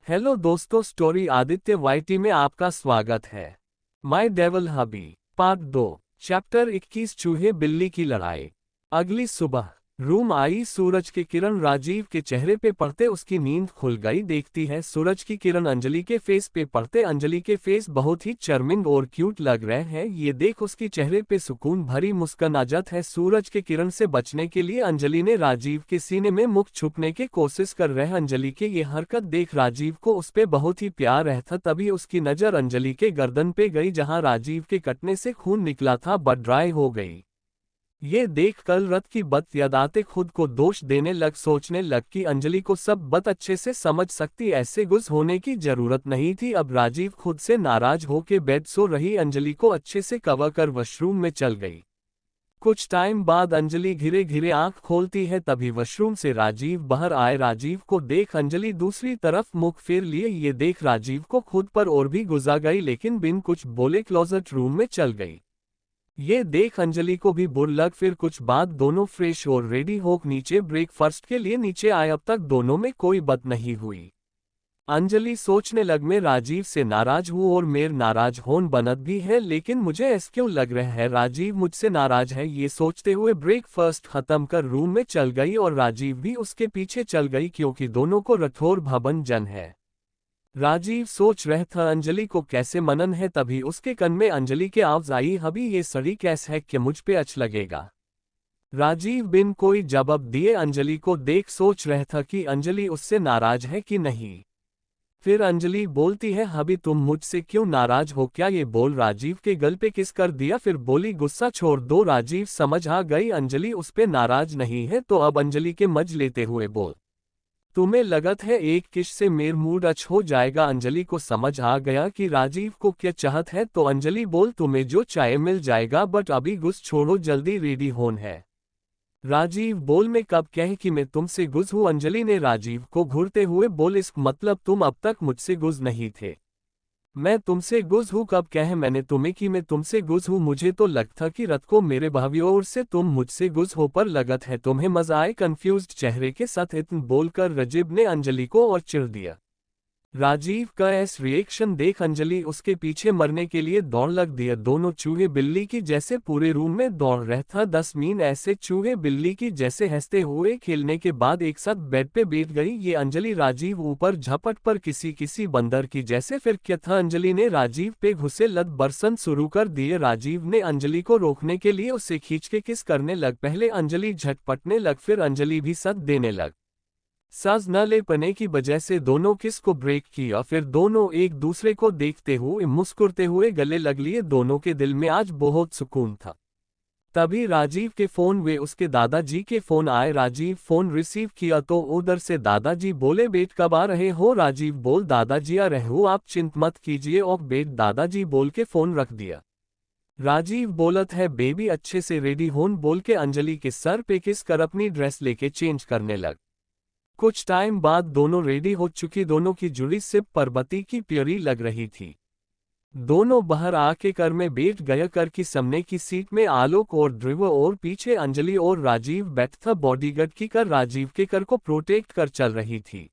Hello दोस्तों, story Aditya YT में आपका स्वागत है। My devil hubby part 2 chapter 21 चूहे बिल्ली की लड़ाई। अगली सुबह रूम आई। सूरज की किरण राजीव के चेहरे पे पड़ते उसकी नींद खुल गई। देखती है सूरज की किरण अंजलि के फेस पे पड़ते अंजलि के फेस बहुत ही चार्मिंग और क्यूट लग रहे हैं। ये देख उसकी चेहरे पे सुकून भरी मुस्कान आ जात है। सूरज के किरण से बचने के लिए अंजलि ने राजीव के सीने में मुख छुपने की कोशिश कर रहे। अंजलि के ये हरकत देख राजीव को उस पे बहुत ही प्यार रहता। तभी उसकी नजर अंजलि के गर्दन पे गई जहां राजीव के कटने से खून निकला था बट ड्राई हो गई। ये देख कल रात की बात याद आते खुद को दोष देने लग। सोचने लग कि अंजलि को सब बात अच्छे से समझ सकती, ऐसे गुस्सा होने की जरूरत नहीं थी। अब राजीव खुद से नाराज होके बेड सो रही अंजलि को अच्छे से कवर कर वॉशरूम में चल गई। कुछ टाइम बाद अंजलि धीरे धीरे आंख खोलती है, तभी वॉशरूम से राजीव बाहर आए। राजीव को देख अंजलि दूसरी तरफ मुख फेर लिए। ये देख राजीव को खुद पर और भी गुस्सा गई, लेकिन बिन कुछ बोले क्लोजेट रूम में चल गई। ये देख अंजलि को भी बुरा लग। फिर कुछ बाद दोनों फ्रेश और रेडी होकर नीचे ब्रेकफास्ट के लिए नीचे आए। अब तक दोनों में कोई बात नहीं हुई। अंजलि सोचने लग, मैं राजीव से नाराज हूँ और मेरे नाराज होन बनत भी है, लेकिन मुझे ऐसा क्यों लग रहा है राजीव मुझसे नाराज है। ये सोचते हुए ब्रेकफास्ट खत्म कर रूम में चल गई और राजीव भी उसके पीछे चल गई, क्योंकि दोनों को राठौर भवन जन है। राजीव सोच रहा था अंजलि को कैसे मनन है, तभी उसके कान में अंजलि के आवाज आई, हबी ये सड़ी कैस है कि मुझ पे अच्छा लगेगा। राजीव बिन कोई जवाब दिए अंजलि को देख सोच रहा था कि अंजलि उससे नाराज है कि नहीं। फिर अंजलि बोलती है, हबी तुम मुझसे क्यों नाराज हो क्या। ये बोल राजीव के गल पे किस कर दिया। फिर बोली, गुस्सा छोड़ दो। राजीव समझ आ गई अंजलि उस पे नाराज नहीं है, तो अब अंजलि के मज लेते हुए बोल, तुम्हें लगत है एक किस से मेर मूड अच्छ हो जाएगा। अंजलि को समझ आ गया कि राजीव को क्या चाहत है, तो अंजलि बोल, तुम्हें जो चाहे मिल जाएगा, बट अभी गुस्सा छोड़ो, जल्दी रेडी होन है। राजीव बोल, मैं कब कह कि मैं तुमसे गुस्सा हूँ। अंजलि ने राजीव को घूरते हुए बोल, इस मतलब तुम अब तक मुझसे गुस्सा नहीं थे। मैं तुमसे गुस्सा हूँ कब कह मैंने तुम्हें कि मैं तुमसे गुस्सा हूँ। मुझे तो लगता कि रात को मेरे भाइयों ओर से तुम मुझसे गुस्सा हो, पर लगत है तुम्हें मजा आए। कंफ्यूज्ड चेहरे के साथ इतन बोलकर राजीव ने अंजलि को और चिढ़ दिया। राजीव का ऐसा रिएक्शन देख अंजलि उसके पीछे मरने के लिए दौड़ लग दिया। दोनों चूहे बिल्ली की जैसे पूरे रूम में दौड़ रहे था। 10 मीन ऐसे चूहे बिल्ली की जैसे हंसते हुए खेलने के बाद एक साथ बेड पे बैठ गई। ये अंजलि राजीव ऊपर झपट पर किसी बंदर की जैसे। फिर क्या था, अंजलि ने राजीव पे घुसे लत बरसन शुरू कर दिए। राजीव ने अंजलि को रोकने के लिए उसे खींच के किस करने लग। पहले अंजलि झटपटने लग, फिर अंजलि भी सद देने लग। सांस न ले पाने की वजह से दोनों किस को ब्रेक किया। फिर दोनों एक दूसरे को देखते हुए मुस्कुराते हुए गले लग लिए। दोनों के दिल में आज बहुत सुकून था। तभी राजीव के फोन वे उसके दादाजी के फोन आए। राजीव फोन रिसीव किया तो उधर से दादाजी बोले, बेट कब आ रहे हो। राजीव बोल, दादाजी आ रहे हो, आप चिंता मत कीजिए। और बेट दादाजी बोल के फोन रख दिया। राजीव बोलत है, बेबी अच्छे से रेडी होन बोल के अंजलि के सर पे किस कर अपनी ड्रेस लेके चेंज करने लग। कुछ टाइम बाद दोनों रेडी हो चुकी। दोनों की जुड़ी सिर्फ पर्वती की प्यारी लग रही थी। दोनों बाहर आके कर में बैठ गया। कर की सामने की सीट में आलोक और ध्रुव और पीछे अंजलि और राजीव बैठ था। बॉडीगार्ड की कर राजीव के कर को प्रोटेक्ट कर चल रही थी।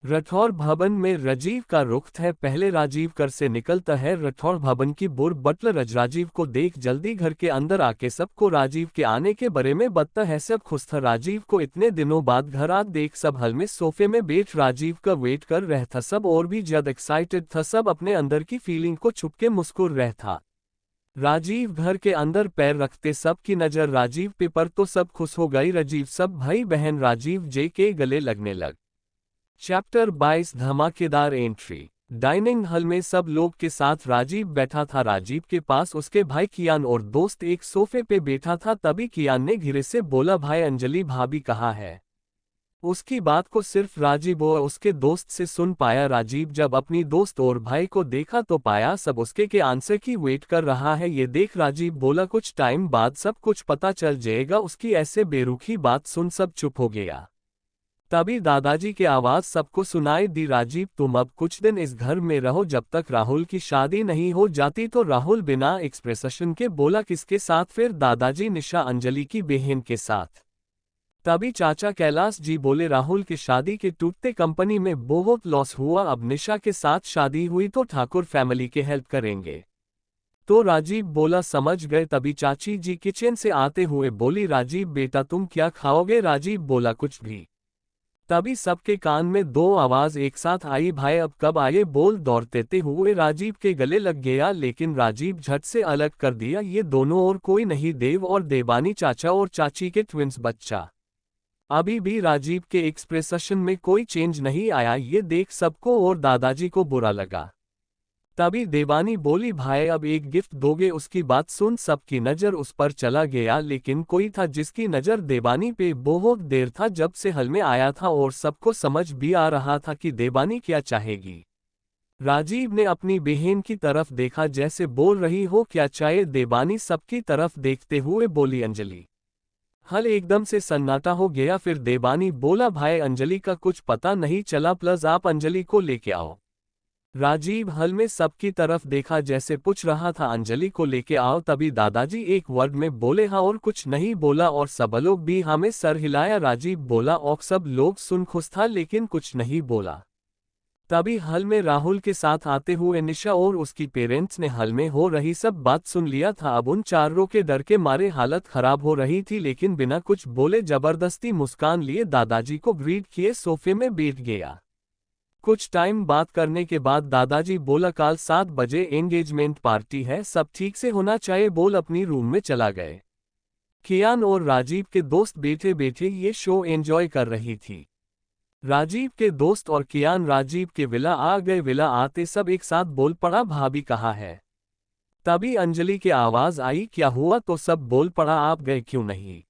राठौर भवन में राजीव का रुख है। पहले राजीव कर से निकलता है। राठौर भवन की बुर बटलर राजीव को देख जल्दी घर के अंदर आके सबको राजीव के आने के बारे में बताता है। सब खुश था राजीव को इतने दिनों बाद घर आ देख। सब हल में सोफे में बैठ राजीव का वेट कर रहा था। सब और भी ज्यादा एक्साइटेड था। सब अपने अंदर की फीलिंग को छुप के मुस्कुर रहा था। राजीव घर के अंदर पैर रखते सबकी नजर राजीव पे पर तो सब खुश हो गई। राजीव सब भाई बहन राजीव जे के गले लगने लग। चैप्टर 22 धमाकेदार एंट्री। डाइनिंग हॉल में सब लोग के साथ राजीव बैठा था। राजीव के पास उसके भाई कियान और दोस्त एक सोफे पे बैठा था। तभी कियान ने धीरे से बोला, भाई अंजलि भाभी कहाँ है। उसकी बात को सिर्फ राजीव और उसके दोस्त से सुन पाया। राजीव जब अपनी दोस्त और भाई को देखा तो पाया सब उसके के आंसर की वेट कर रहा है। ये देख राजीव बोला, कुछ टाइम बाद सब कुछ पता चल जाएगा। उसकी ऐसे बेरुखी बात सुन सब चुप हो गया। तभी दादाजी की आवाज सबको सुनाई दी, राजीव तुम अब कुछ दिन इस घर में रहो जब तक राहुल की शादी नहीं हो जाती। तो राहुल बिना एक्सप्रेशन के बोला, किसके साथ। फिर दादाजी, निशा अंजलि की बहन के साथ। तभी चाचा कैलाश जी बोले, राहुल की शादी के टूटते कंपनी में बहुत लॉस हुआ, अब निशा के साथ शादी हुई तो ठाकुर फैमिली के हेल्प करेंगे। तो राजीव बोला, समझ गए। तभी चाची जी किचन से आते हुए बोली, राजीव बेटा तुम क्या खाओगे? राजीव बोला, कुछ भी। तभी सबके कान में दो आवाज एक साथ आई, भाई अब कब आए? बोल दौड़ते हुए राजीव के गले लग गया, लेकिन राजीव झट से अलग कर दिया, ये दोनों और कोई नहीं, देव और देवानी, चाचा और चाची के ट्विंस बच्चा। अभी भी राजीव के एक्सप्रेशन में कोई चेंज नहीं आया, ये देख सबको और दादाजी को बुरा लगा। तभी देवानी बोली, भाई अब एक गिफ्ट दोगे? उसकी बात सुन सबकी नजर उस पर चला गया, लेकिन कोई था जिसकी नजर देवानी पे। बहुत देर था जब से हल में आया था और सबको समझ भी आ रहा था कि देवानी क्या चाहेगी। राजीव ने अपनी बहन की तरफ देखा, जैसे बोल रही हो क्या चाहिए? देवानी सबकी तरफ देखते हुए बोली, अंजलि। हल एकदम से सन्नाटा हो गया, फिर देवानी बोला, भाई अंजलि का कुछ पता नहीं चला, प्लीज आप अंजलि को लेके आओ। राजीव हल में सबकी तरफ देखा, जैसे पूछ रहा था अंजलि को लेके आओ। तभी दादाजी एक वर्ड में बोले, हाँ, और कुछ नहीं बोला, और सब लोग भी हाँ में सर हिलाया। राजीव बोला, और सब लोग सुन खुश था, लेकिन कुछ नहीं बोला। तभी हल में राहुल के साथ आते हुए निशा और उसकी पेरेंट्स ने हल में हो रही सब बात सुन लिया था। अब उन चारों के डर के मारे हालत खराब हो रही थी, लेकिन बिना कुछ बोले जबरदस्ती मुस्कान लिए दादाजी को ग्रीट किए सोफे में बैठ गया। कुछ टाइम बात करने के बाद दादाजी बोला, कल 7 बजे एंगेजमेंट पार्टी है, सब ठीक से होना चाहिए। बोल अपनी रूम में चला गए। कियान और राजीव के दोस्त बैठे बैठे ये शो एंजॉय कर रही थी। राजीव के दोस्त और कियान राजीव के विला आ गए। विला आते सब एक साथ बोल पड़ा, भाभी कहाँ है? तभी अंजलि की आवाज आई, क्या हुआ? तो सब बोल पड़ा, आप गए क्यों नहीं?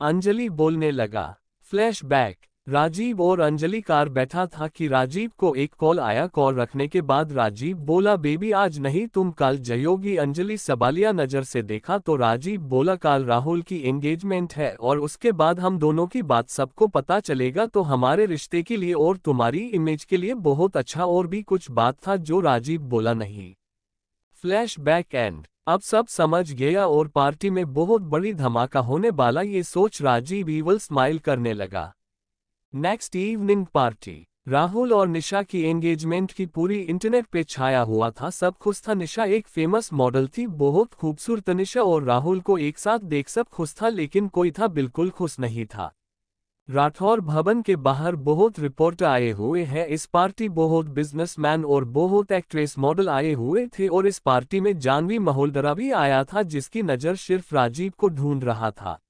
अंजलि बोलने लगा। फ्लैशबैक। राजीव और अंजलि कार बैठा था कि राजीव को एक कॉल आया। कॉल रखने के बाद राजीव बोला, बेबी आज नहीं तुम कल जाओगी? अंजलि सवालिया नजर से देखा तो राजीव बोला, कल राहुल की एंगेजमेंट है और उसके बाद हम दोनों की बात सबको पता चलेगा, तो हमारे रिश्ते के लिए और तुम्हारी इमेज के लिए बहुत अच्छा। और भी कुछ बात था जो राजीव बोला नहीं। Flashback and. अब सब समझ गया और पार्टी में बहुत बड़ी धमाका होने वाला, ये सोच राजीव ईवल स्माइल करने लगा। Next evening party. राहुल और निशा की एंगेजमेंट की पूरी इंटरनेट पे छाया हुआ था, सब खुश था। निशा एक फेमस मॉडल थी, बहुत खूबसूरत। निशा और राहुल को एक साथ देख सब खुश था, लेकिन कोई था बिल्कुल खुश नहीं था। राठौर भवन के बाहर बहुत रिपोर्टर आए हुए हैं इस पार्टी, बहुत बिजनेसमैन और बहुत एक्ट्रेस मॉडल आए हुए थे, और इस पार्टी में जानवी महोलदरा भी आया था, जिसकी नज़र सिर्फ राजीव को ढूंढ रहा था।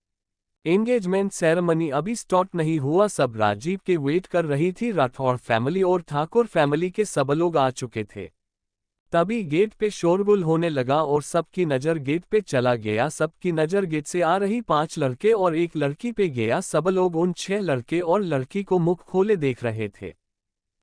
एंगेजमेंट सेरेमनी अभी स्टार्ट नहीं हुआ, सब राजीव के वेट कर रही थी। राठौर फैमिली और ठाकुर फैमिली के सब लोग आ चुके थे। तभी गेट पे शोरगुल होने लगा और सबकी नज़र गेट पे चला गया। सबकी नज़र गेट से आ रही 5 लड़के और एक लड़की पे गया। सब लोग उन 6 लड़के और लड़की को मुख खोले देख रहे थे।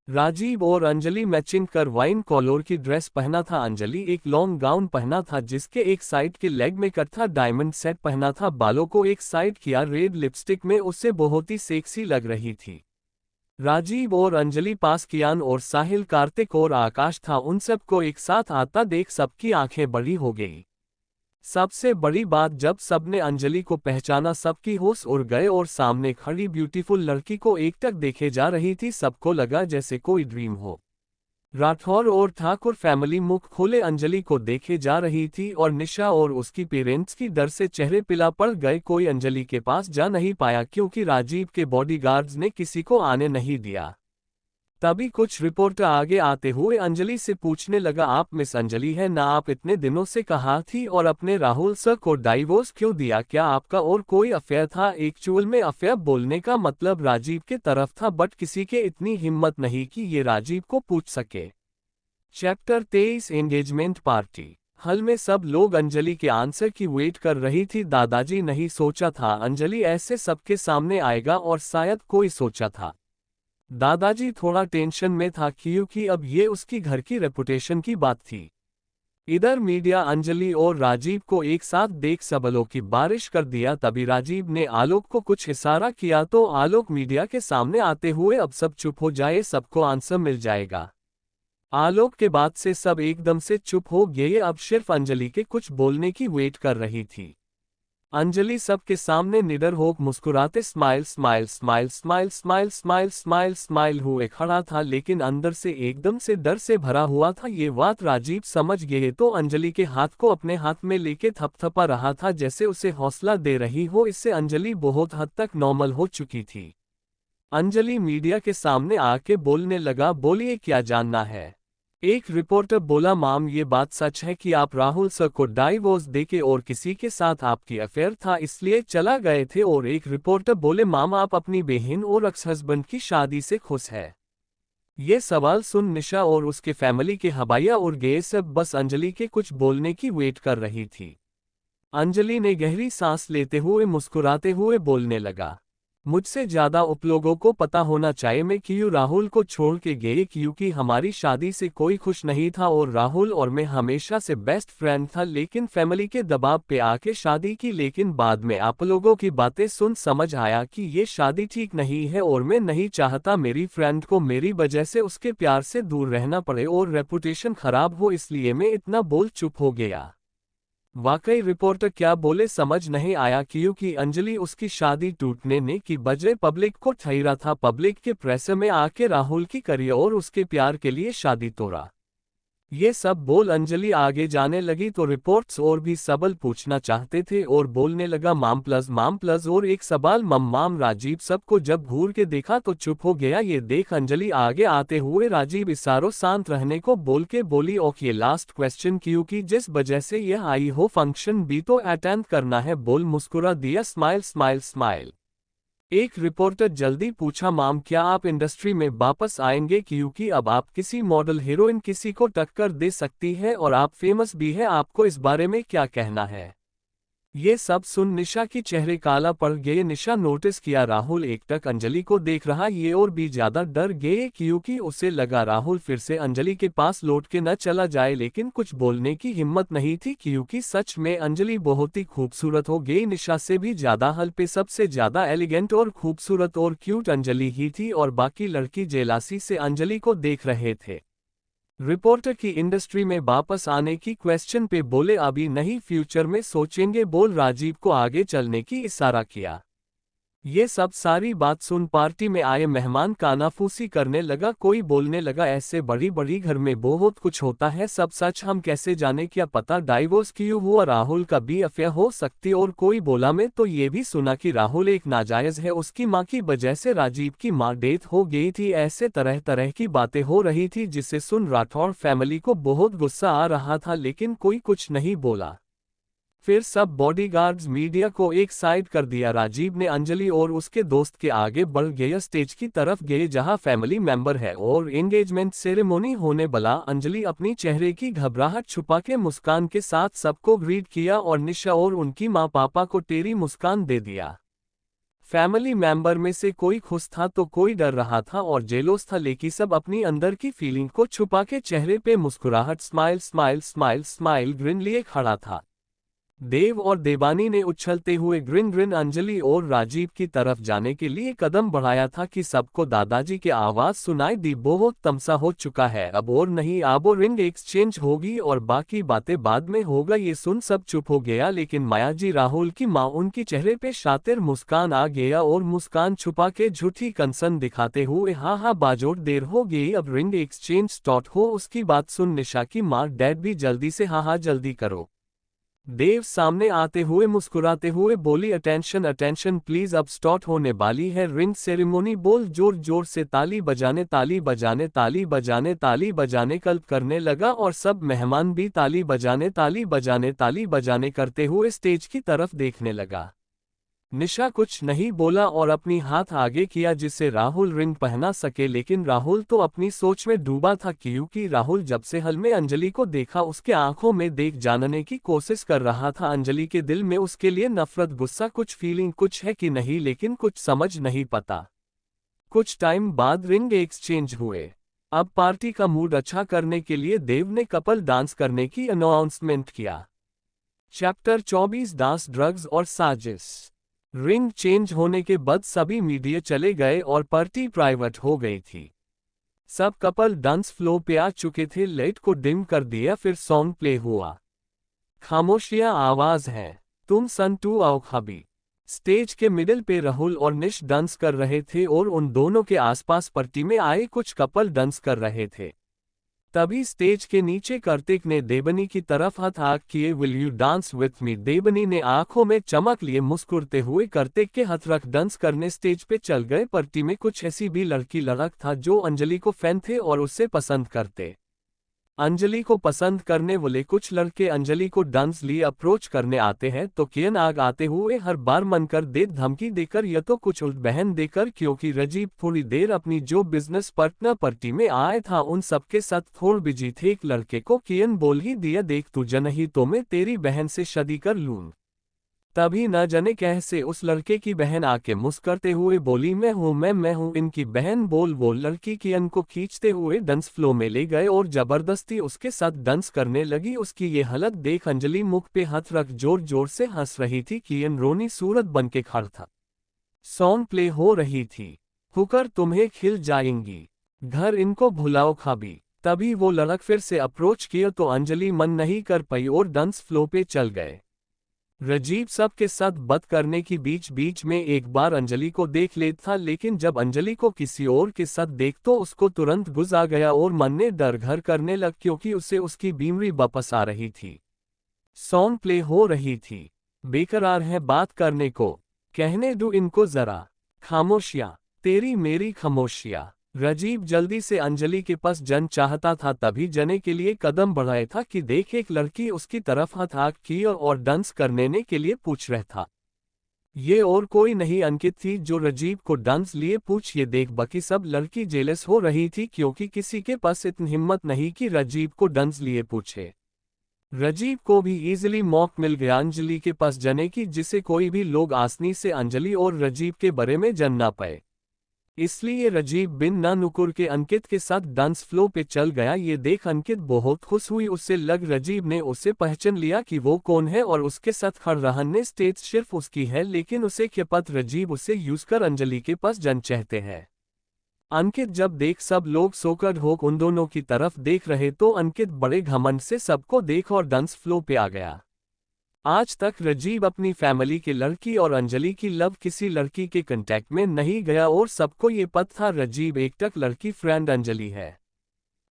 राजीव और अंजलि मैचिंग कर वाइन कलर की ड्रेस पहना था। अंजलि एक लॉन्ग गाउन पहना था, जिसके एक साइड के लेग में कट था। डायमंड सेट पहना था, बालों को एक साइड किया, रेड लिपस्टिक में उससे बहुत ही सेक्सी लग रही थी। राजीव और अंजलि पास कियान और साहिल, कार्तिक और आकाश था। उन सबको एक साथ आता देख सबकी आंखें बड़ी हो गई। सबसे बड़ी बात, जब सबने अंजलि को पहचाना सबकी होश उड़ गए और सामने खड़ी ब्यूटीफुल लड़की को एकटक देखे जा रही थी। सबको लगा जैसे कोई ड्रीम हो। राठौर और ठाकुर फैमिली मुख खोले अंजलि को देखे जा रही थी, और निशा और उसकी पेरेंट्स की डर से चेहरे पिला पड़ गए। कोई अंजलि के पास जा नहीं पाया, क्योंकि राजीव के बॉडीगार्ड्स ने किसी को आने नहीं दिया। तभी कुछ रिपोर्टर आगे आते हुए अंजलि से पूछने लगा, आप मिस अंजलि है ना? आप इतने दिनों से कहाँ थी और अपने राहुल सर को डाइवोर्स क्यों दिया? क्या आपका और कोई अफेयर था? एक्चुअल में अफेयर बोलने का मतलब राजीव के तरफ था, बट किसी के इतनी हिम्मत नहीं कि ये राजीव को पूछ सके। Chapter 23 engagement party. हल में सब लोग अंजलि के आंसर की वेट कर रही थी। दादाजी नहीं सोचा था अंजलि ऐसे सबके सामने आएगा, और शायद कोई सोचा था। दादाजी थोड़ा टेंशन में था, क्योंकि अब ये उसकी घर की रेपुटेशन की बात थी। इधर मीडिया अंजलि और राजीव को एक साथ देख सबलों की बारिश कर दिया। तभी राजीव ने आलोक को कुछ इशारा किया तो आलोक मीडिया के सामने आते हुए, अब सब चुप हो जाए, सबको आंसर मिल जाएगा। आलोक के बाद से सब एकदम से चुप हो गए, अब सिर्फ अंजलि के कुछ बोलने की वेट कर रही थी। अंजलि सबके सामने निडर होकर मुस्कुराते smile smile smile smile smile smile smile smile हुए खड़ा था, लेकिन अंदर से एकदम से डर से भरा हुआ था। ये बात राजीव समझ गए तो अंजलि के हाथ को अपने हाथ में लेके थपथपा रहा था जैसे उसे हौसला दे रही हो। इससे अंजलि बहुत हद तक नॉर्मल हो चुकी थी। अंजलि मीडिया के सामने आके बोलने लगा, बोलिए क्या जानना है। एक रिपोर्टर बोला, माम ये बात सच है कि आप राहुल सर को डाइवोर्स देके और किसी के साथ आपकी अफेयर था इसलिए चला गए थे। और एक रिपोर्टर बोले, माम आप अपनी बहन और एक्स हस्बैंड की शादी से खुश है। ये सवाल सुन निशा और उसके फैमिली के हवाइया उड़ गए। सब बस अंजलि के कुछ बोलने की वेट कर रही थी। अंजलि ने गहरी सांस लेते हुए मुस्कुराते हुए बोलने लगा, मुझसे ज्यादा उप लोगों को पता होना चाहिए मैं क्यों राहुल को छोड़ के गए, क्योंकि हमारी शादी से कोई खुश नहीं था और राहुल और मैं हमेशा से बेस्ट फ्रेंड था, लेकिन फैमिली के दबाव पे आके शादी की। लेकिन बाद में आप लोगों की बातें सुन समझ आया कि ये शादी ठीक नहीं है और मैं नहीं चाहता मेरी फ्रेंड को मेरी वजह से उसके प्यार से दूर रहना पड़े और रेपुटेशन खराब हो, इसलिए मैं इतना बोल चुप हो गया। वाकई रिपोर्टर क्या बोले समझ नहीं आया, क्योंकि अंजलि उसकी शादी टूटने ने की बजाय पब्लिक को ठहरा था। पब्लिक के प्रेशर में आके राहुल की करियर और उसके प्यार के लिए शादी तोड़ा। ये सब बोल अंजलि आगे जाने लगी तो रिपोर्ट्स और भी सवाल पूछना चाहते थे और बोलने लगा, माम प्लस और एक सवाल माम। राजीव सबको जब घूर के देखा तो चुप हो गया। ये देख अंजलि आगे आते हुए राजीव इशारों शांत रहने को बोल के बोली, ओके लास्ट क्वेश्चन, क्योंकि जिस वजह से यह आई हो फंक्शन भी तो अटेंड करना है। बोल मुस्कुरा दिया, स्माइल स्माइल स्माइल। एक रिपोर्टर जल्दी पूछा, माम क्या आप इंडस्ट्री में वापस आएंगे, क्योंकि अब आप किसी मॉडल हीरोइन किसी को टक्कर दे सकती है और आप फेमस भी है, आपको इस बारे में क्या कहना है। ये सब सुन निशा की चेहरे काला पड़ गए। निशा नोटिस किया राहुल एकटक अंजलि को देख रहा, ये और भी ज्यादा डर गए क्योंकि उसे लगा राहुल फिर से अंजलि के पास लौट के न चला जाए, लेकिन कुछ बोलने की हिम्मत नहीं थी क्योंकि सच में अंजलि बहुत ही खूबसूरत हो गई। निशा से भी ज्यादा हल पे सबसे ज्यादा एलिगेंट और खूबसूरत और क्यूट अंजलि ही थी और बाकी लड़की जेलासी से अंजलि को देख रहे थे। रिपोर्टर की इंडस्ट्री में वापस आने की क्वेश्चन पे बोले, अभी नहीं फ्यूचर में सोचेंगे। बोल राजीव को आगे चलने की इशारा किया। ये सब सारी बात सुन पार्टी में आए मेहमान कानाफूसी करने लगा। कोई बोलने लगा, ऐसे बड़ी बड़ी घर में बहुत कुछ होता है, सब सच हम कैसे जाने, क्या पता डाइवोर्स क्यों हुआ, राहुल का भी अफेयर हो सकती। और कोई बोला, मैं तो ये भी सुना कि राहुल एक नाजायज है, उसकी माँ की वजह से राजीव की माँ डेथ हो गई थी। ऐसे तरह तरह की बातें हो रही थी जिसे सुन राठौर फैमिली को बहुत गुस्सा आ रहा था, लेकिन कोई कुछ नहीं बोला। फिर सब बॉडीगार्ड्स मीडिया को एक साइड कर दिया। राजीव ने अंजलि और उसके दोस्त के आगे बढ़ गए, स्टेज की तरफ गए जहां फैमिली मेंबर है और एंगेजमेंट सेरेमनी होने वाला। अंजलि अपनी चेहरे की घबराहट छुपा के मुस्कान के साथ सबको ग्रीट किया और निशा और उनकी माँ पापा को टेढ़ी मुस्कान दे दिया। फैमिली मेंबर में से कोई खुश था तो कोई डर रहा था और जेलोस था, लेकिन सब अपनी अंदर की फीलिंग को छुपा के चेहरे पे मुस्कुराहट smile smile smile smile green लिए खड़ा था। देव और देवानी ने उछलते हुए ग्रिन ग्रिन अंजलि और राजीव की तरफ जाने के लिए कदम बढ़ाया था कि सबको दादाजी की आवाज सुनाई दी, बहुत तमसा हो चुका है अब और नहीं, अब रिंग एक्सचेंज होगी और बाकी बातें बाद में होगा। ये सुन सब चुप हो गया, लेकिन मायाजी राहुल की माँ उनकी चेहरे पे शातिर मुस्कान आ गया और मुस्कान छुपा के झूठी कंसर्न दिखाते हुए, हाँ हाँ बाजोड़ देर हो गई, अब रिंग एक्सचेंज स्टार्ट हो। उसकी बात सुन निशा की माँ डैड भी जल्दी से, हाँ हाँ जल्दी करो। देव सामने आते हुए मुस्कुराते हुए बोली, अटेंशन अटेंशन प्लीज, अब स्टार्ट होने वाली है रिंग सेरेमनी। बोल जोर जोर से ताली बजाने ताली बजाने ताली बजाने ताली बजाने कल्प करने लगा और सब मेहमान भी ताली बजाने ताली बजाने ताली बजाने करते हुए स्टेज की तरफ देखने लगा। निशा कुछ नहीं बोला और अपनी हाथ आगे किया जिससे राहुल रिंग पहना सके, लेकिन राहुल तो अपनी सोच में डूबा था क्योंकि राहुल जब से हल में अंजलि को देखा उसके आंखों में देख जानने की कोशिश कर रहा था अंजलि के दिल में उसके लिए नफरत गुस्सा कुछ फीलिंग कुछ है कि नहीं, लेकिन कुछ समझ नहीं पता। कुछ टाइम बाद रिंग एक्सचेंज हुए। अब पार्टी का मूड अच्छा करने के लिए देव ने कपल डांस करने की अनाउंसमेंट किया। चैप्टर 24 डांस ड्रग्स और साजिश। रिंग चेंज होने के बाद सभी मीडिया चले गए और पार्टी प्राइवेट हो गई थी। सब कपल डांस फ्लोर पे आ चुके थे। लाइट को डिम कर दिया, फिर सॉन्ग प्ले हुआ। खामोशियां आवाज है। तुम सन टू आओ हबी। स्टेज के मिडिल पे राहुल और निश डांस कर रहे थे और उन दोनों के आसपास पार्टी में आए कुछ कपल डांस कर रहे थे। तभी स्टेज के नीचे कार्तिक ने देवनी की तरफ हाथ आग किए, will you dance with me. Devni ने आंखों में चमक लिए मुस्कुराते हुए कार्तिक के हाथ रख डांस करने स्टेज पे चल गए। पार्टी में कुछ ऐसी भी लड़की लड़क था जो अंजलि को फैन थे और उसे पसंद करते। अंजलि को पसंद करने वाले कुछ लड़के अंजलि को डांस लिए अप्रोच करने आते हैं तो किरण आग आते हुए हर बार मन कर दे, धमकी देकर या तो कुछ उल्ट बहन देकर, क्योंकि राजीव थोड़ी देर अपनी जो बिजनेस पार्टनर पार्टी में आए था उन सबके साथ थोड़ा बिजी थे। एक लड़के को किरण बोल ही दिया, देख तू नहीं तो मैं तेरी बहन से शादी कर लूं। तभी न जाने कैसे उस लड़के की बहन आके मुस्कुराते हुए बोली, मैं हूँ इनकी बहन। बोल वो लड़की किरण को खींचते हुए डांस फ्लो में ले गए और जबरदस्ती उसके साथ डांस करने लगी। उसकी ये हालत देख अंजलि मुख पे हाथ रख जोर जोर से हंस रही थी। किरण रोनी सूरत बन के खड़ा था। सॉन्ग प्ले हो रही थी, हुकर तुम्हें खिल जाएंगी, घर इनको भुलाओ खाबी। तभी वो लड़क फिर से अप्रोच किया तो अंजलि मन नहीं कर पाई और डांस फ्लो पे चल गए। राजीव सबके साथ बात करने की बीच बीच में एक बार अंजलि को देख लेता था, लेकिन जब अंजलि को किसी और के साथ देख तो उसको तुरंत गुस्सा आ गया और मन ने डर घर करने लग, क्योंकि उसे उसकी बीमारी वापस आ रही थी। सॉन्ग प्ले हो रही थी, बेकरार है बात करने को, कहने दो इनको जरा खामोशियां, तेरी मेरी खामोशियां। राजीव जल्दी से अंजलि के पास जन चाहता था, तभी जने के लिए कदम बढ़ाया था कि देख एक लड़की उसकी तरफ हाथ आग की और डांस करने के लिए पूछ रहा था। ये और कोई नहीं अंकित थी जो राजीव को डांस लिए पूछ। ये देख बाकी सब लड़की जेलस हो रही थी, क्योंकि किसी के पास इतनी हिम्मत नहीं कि राजीव को डांस लिए पूछे। राजीव को भी इजीली मौका मिल गया अंजलि के पास जाने की, जिसे कोई भी लोग आसानी से अंजलि और राजीव के बारे में जान ना पाए। इसलिए राजीव बिन ना नुकुर के अंकित के साथ डांस फ्लो पे चल गया। ये देख अंकित बहुत खुश हुई, उससे लग राजीव ने उसे पहचान लिया कि वो कौन है और उसके साथ खड़ रहने स्टेज सिर्फ उसकी है, लेकिन उसे क्या पता राजीव उसे यूज कर अंजलि के पास जान चाहते हैं। अंकित जब देख सब लोग सोकर होक उन दोनों की तरफ देख रहे तो अंकित बड़े घमंड से सबको देख और डांस फ्लो पे आ गया। आज तक राजीव अपनी फैमिली की लड़की और अंजलि की लव किसी लड़की के कांटेक्ट में नहीं गया और सबको ये पता था राजीव एकटक लड़की फ्रेंड अंजलि है।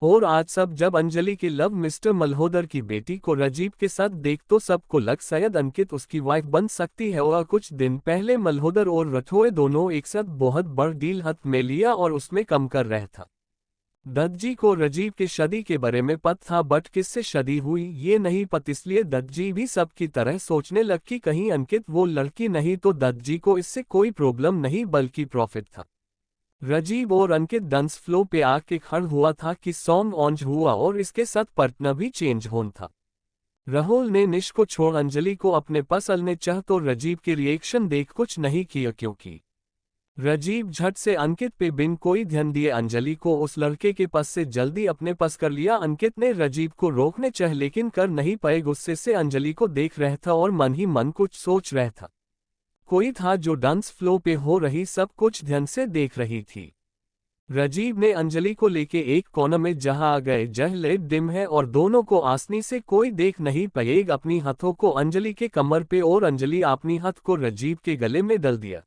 और आज सब जब अंजलि की लव मिस्टर मल्होदर की बेटी को राजीव के साथ देख तो सबको लग शायद अंकित उसकी वाइफ बन सकती है। और कुछ दिन पहले मल्होदर और राठौड़ दोनों एक साथ बहुत बड़ डील हाथ में लिया और उसमें कम कर रहा था। दत्त जी को राजीव की शादी के बारे में पता था, बट किससे शादी हुई ये नहीं पता, इसलिए दत्त जी भी सबकी तरह सोचने लग कि कहीं अंकित वो लड़की नहीं तो दत्त जी को इससे कोई प्रॉब्लम नहीं बल्कि प्रॉफिट था। राजीव और अंकित डांस फ्लो पे आके खड़ा हुआ था कि सॉन्ग ऑन हुआ और इसके साथ पार्टनर भी चेंज होना था। राहुल ने निश को छोड़ अंजलि को अपने पास लेने चाह तो राजीव के रिएक्शन देख कुछ नहीं किया, क्योंकि राजीव झट से अंकित पे बिन कोई ध्यान दिए अंजलि को उस लड़के के पास से जल्दी अपने पास कर लिया। अंकित ने राजीव को रोकने चाह लेकिन कर नहीं पाए, गुस्से से अंजलि को देख रहा था और मन ही मन कुछ सोच रहा था। कोई था जो डांस फ्लो पे हो रही सब कुछ ध्यान से देख रही थी। राजीव ने अंजलि को लेके एक कोना में जहां आ गए जह लाइट डिम है और दोनों को आसानी से कोई देख नहीं पाएगा, अपनी हाथों को अंजलि के कमर पे और अंजलि अपनी हाथ को राजीव के गले में डाल दिया